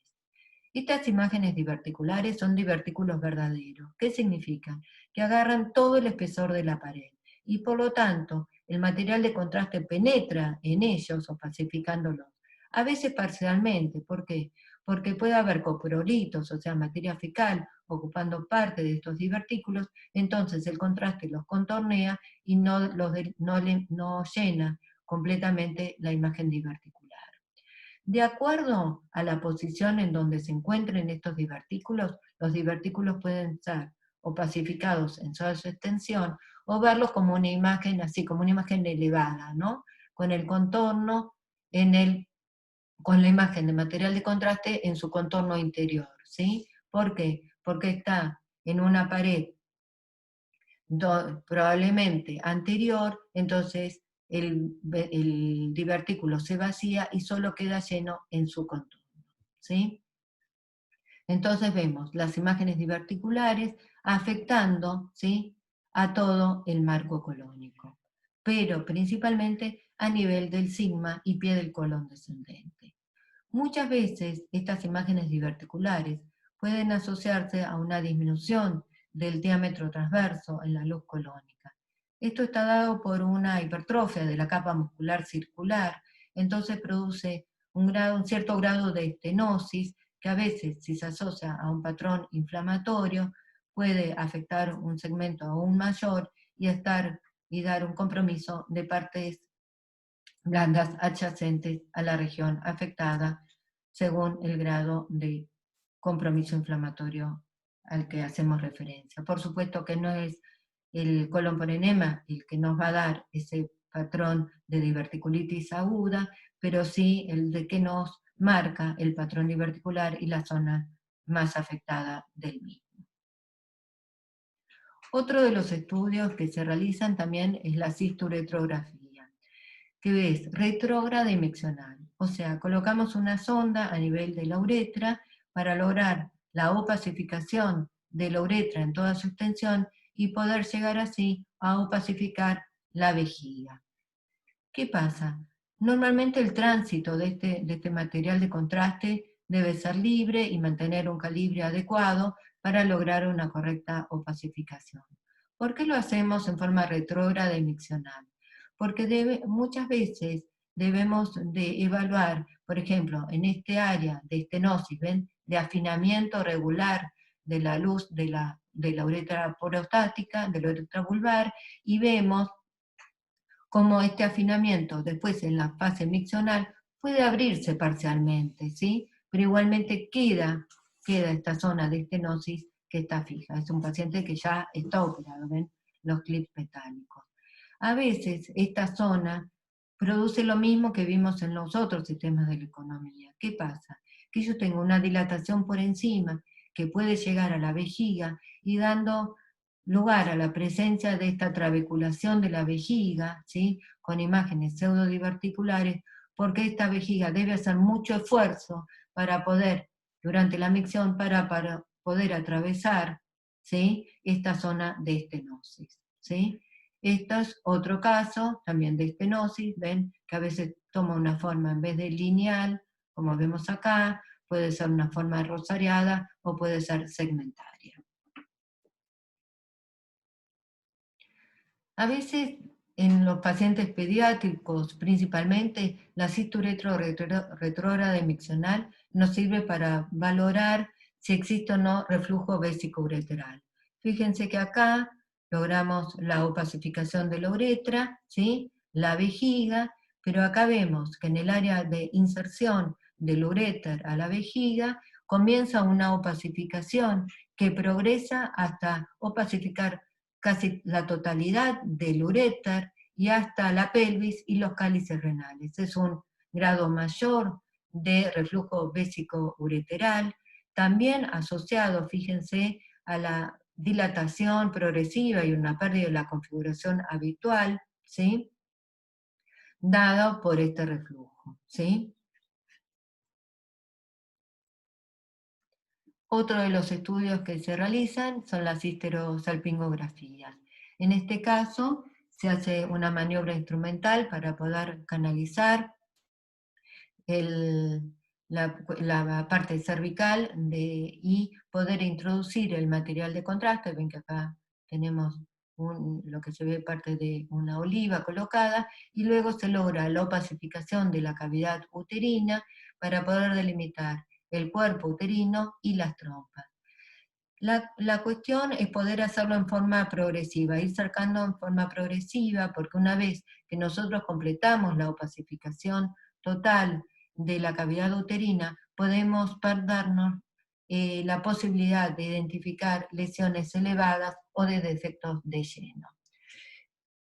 C: Estas imágenes diverticulares son divertículos verdaderos. ¿Qué significan? Que agarran todo el espesor de la pared, y por lo tanto el material de contraste penetra en ellos, opacificándolos. A veces parcialmente. ¿Por qué? Porque puede haber coprolitos, o sea, materia fecal, ocupando parte de estos divertículos, entonces el contraste los contornea y no llena completamente la imagen diverticular. De acuerdo a la posición en donde se encuentren estos divertículos, los divertículos pueden ser opacificados en toda su extensión, o verlos como una imagen, así como una imagen elevada, ¿no?, con el contorno con la imagen de material de contraste en su contorno interior, ¿sí? ¿Por qué? Porque está en una pared probablemente anterior, entonces el divertículo se vacía y solo queda lleno en su contorno, ¿sí? Entonces vemos las imágenes diverticulares afectando, ¿sí?, a todo el marco colónico, pero principalmente a nivel del sigma y pie del colon descendente. Muchas veces estas imágenes diverticulares pueden asociarse a una disminución del diámetro transverso en la luz colónica. Esto está dado por una hipertrofia de la capa muscular circular, entonces produce un cierto grado de estenosis, que a veces, si se asocia a un patrón inflamatorio, puede afectar un segmento aún mayor y dar un compromiso de partes blandas adyacentes a la región afectada, según el grado de compromiso inflamatorio al que hacemos referencia. Por supuesto que no es el colon por enema el que nos va a dar ese patrón de diverticulitis aguda, pero sí el de que nos marca el patrón diverticular y la zona más afectada del mismo. Otro de los estudios que se realizan también es la cisturetrografía, que es retrógrada y miccional. O sea, colocamos una sonda a nivel de la uretra para lograr la opacificación de la uretra en toda su extensión y poder llegar así a opacificar la vejiga. ¿Qué pasa? Normalmente el tránsito de este material de contraste debe ser libre y mantener un calibre adecuado para lograr una correcta opacificación. ¿Por qué lo hacemos en forma retrógrada y miccional? Porque muchas veces debemos de evaluar, por ejemplo, en este área de estenosis, ¿ven? De afinamiento regular de la luz de la uretra prostática, de la uretra vulvar, y vemos cómo este afinamiento después en la fase miccional puede abrirse parcialmente, ¿sí? Pero igualmente queda esta zona de estenosis que está fija. Es un paciente que ya está operado, ¿ven? Los clips metálicos. A veces esta zona produce lo mismo que vimos en los otros sistemas de la economía. ¿Qué pasa? Que yo tengo una dilatación por encima que puede llegar a la vejiga y dando lugar a la presencia de esta trabeculación de la vejiga, ¿sí? Con imágenes pseudodiverticulares, porque esta vejiga debe hacer mucho esfuerzo para poder, durante la micción, para poder atravesar, ¿sí? Esta zona de estenosis, ¿sí? Este es otro caso también de estenosis, ven que a veces toma una forma en vez de lineal, como vemos acá, puede ser una forma rosariada o puede ser segmentaria. A veces en los pacientes pediátricos, principalmente, la cisturetro retrógrada miccional nos sirve para valorar si existe o no reflujo vésico-ureteral. Fíjense que acá logramos la opacificación de la uretra, ¿sí? La vejiga, pero acá vemos que en el área de inserción del uréter a la vejiga comienza una opacificación que progresa hasta opacificar casi la totalidad del uréter y hasta la pelvis y los cálices renales. Es un grado mayor de reflujo vésico-ureteral, también asociado, fíjense, a la dilatación progresiva y una pérdida de la configuración habitual, ¿sí? Dado por este reflujo, ¿sí? Otro de los estudios que se realizan son las histerosalpingografías. En este caso, se hace una maniobra instrumental para poder canalizar la parte cervical y poder introducir el material de contraste. Ven que acá tenemos lo que se ve parte de una oliva colocada, y luego se logra la opacificación de la cavidad uterina para poder delimitar el cuerpo uterino y las trompas. La cuestión es poder hacerlo en forma progresiva, ir cercando en forma progresiva, porque una vez que nosotros completamos la opacificación total de la cavidad uterina, podemos perdernos la posibilidad de identificar lesiones elevadas o de defectos de lleno.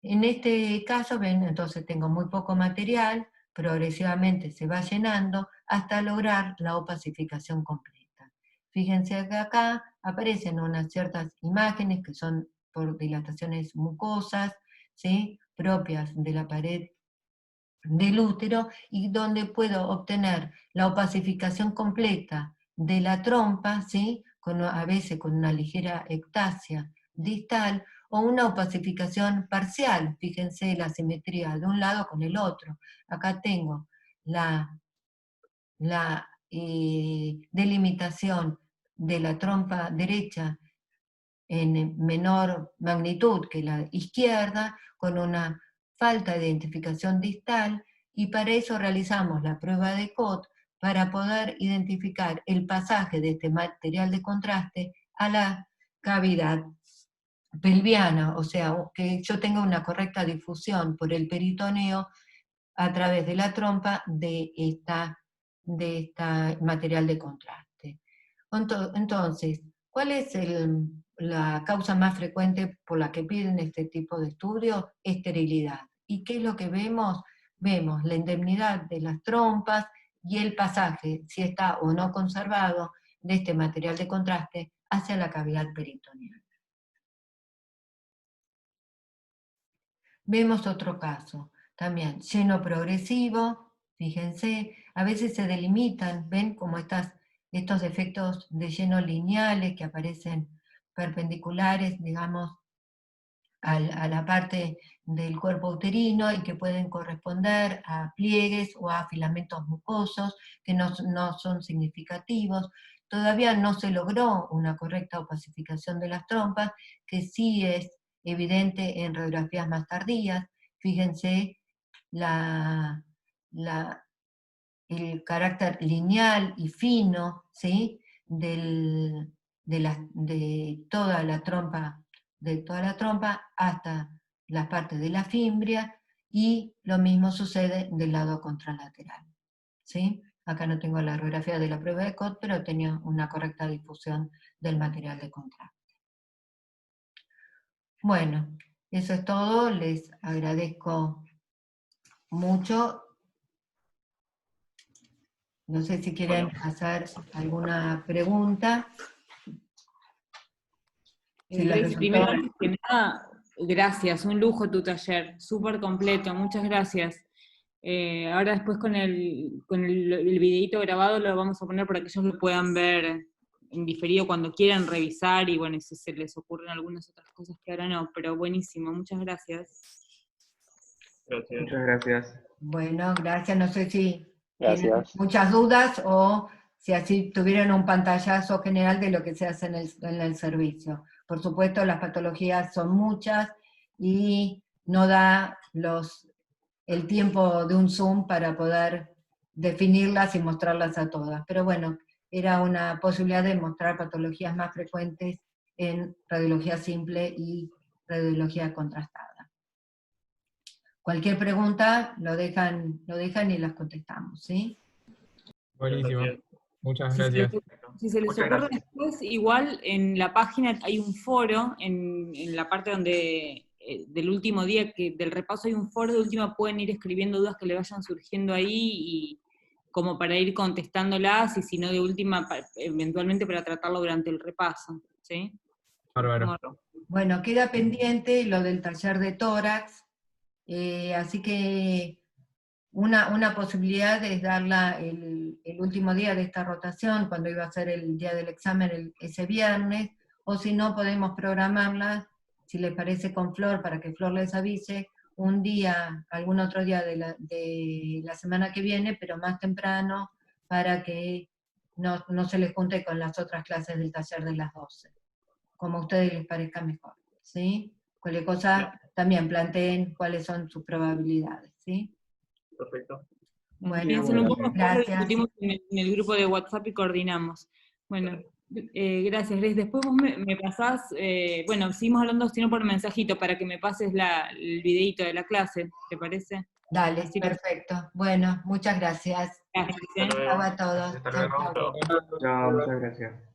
C: En este caso, ven, entonces tengo muy poco material, progresivamente se va llenando hasta lograr la opacificación completa. Fíjense que acá aparecen unas ciertas imágenes que son por dilataciones mucosas, ¿sí? Propias de la pared del útero, y donde puedo obtener la opacificación completa de la trompa, ¿sí? A veces con una ligera ectasia distal, o una opacificación parcial. Fíjense la simetría de un lado con el otro. Acá tengo la delimitación de la trompa derecha en menor magnitud que la izquierda, con una falta de identificación distal, y para eso realizamos la prueba de COT para poder identificar el pasaje de este material de contraste a la cavidad pelviana, o sea, que yo tenga una correcta difusión por el peritoneo a través de la trompa de esta material de contraste. Entonces, ¿cuál es la causa más frecuente por la que piden este tipo de estudio? Esterilidad. ¿Y qué es lo que vemos? Vemos la indemnidad de las trompas y el pasaje, si está o no conservado, de este material de contraste hacia la cavidad peritoneal. Vemos otro caso, también lleno progresivo, fíjense, a veces se delimitan, ven como estos efectos de lleno lineales que aparecen perpendiculares, digamos, a la parte del cuerpo uterino, y que pueden corresponder a pliegues o a filamentos mucosos que no son significativos. Todavía no se logró una correcta opacificación de las trompas, que sí es evidente en radiografías más tardías. Fíjense el carácter lineal y fino, ¿sí? de toda la trompa hasta la parte de la fimbria, y lo mismo sucede del lado contralateral, ¿sí? Acá no tengo la radiografía de la prueba de Cot, pero tenía una correcta difusión del material de contraste. Bueno, eso es todo, les agradezco mucho. No sé si quieren hacer alguna pregunta.
A: Grace, primero, antes que nada, gracias, un lujo tu taller, súper completo, muchas gracias. Ahora después con el videíto grabado lo vamos a poner para que ellos lo puedan ver en diferido cuando quieran revisar, y bueno, si se les ocurren algunas otras cosas que ahora no, pero buenísimo, muchas gracias.
D: Gracias.
B: Muchas gracias.
C: Bueno, gracias. No sé si tienen
F: Gracias.
C: muchas dudas o si así tuvieran un pantallazo general de lo que se hace en el servicio. Por supuesto, las patologías son muchas y no da el tiempo de un Zoom para poder definirlas y mostrarlas a todas. Pero bueno, era una posibilidad de mostrar patologías más frecuentes en radiología simple y radiología contrastada. Cualquier pregunta lo dejan y las contestamos, ¿sí?
F: Buenísimo. Muchas
A: Si
F: gracias.
A: si se les
B: Muchas
A: ocurre
B: gracias.
A: después, igual en la página hay un foro, en la parte donde del último día del repaso hay un foro, de última pueden ir escribiendo dudas que le vayan surgiendo ahí, y como para ir contestándolas, y si no de última, eventualmente para tratarlo durante el repaso, ¿sí?
F: Bárbaro.
C: Bueno, queda pendiente lo del taller de tórax, así que una posibilidad es darla el último día de esta rotación, cuando iba a ser el día del examen ese viernes, o si no podemos programarla, si les parece, con Flor, para que Flor les avise, un día, algún otro día de la semana que viene, pero más temprano, para que no se les junte con las otras clases del taller de las 12, como a ustedes les parezca mejor, ¿sí? Cualquier cosa, también planteen cuáles son sus probabilidades, ¿sí?
D: Perfecto.
C: Bueno,
A: Piensen un poco, después lo
C: gracias.
A: discutimos en el grupo de WhatsApp y coordinamos. Bueno, gracias, Grace. Después vos me pasás, bueno, seguimos hablando, sino por mensajito, para que me pases el videíto de la clase, ¿te parece?
C: Dale,
A: Así
C: perfecto. Bueno, muchas gracias.
A: Gracias,
D: Hasta luego.
C: Chao a todos.
B: Hasta
C: Chao,
B: luego.
C: chao.
D: Chao.
B: Chao, muchas gracias.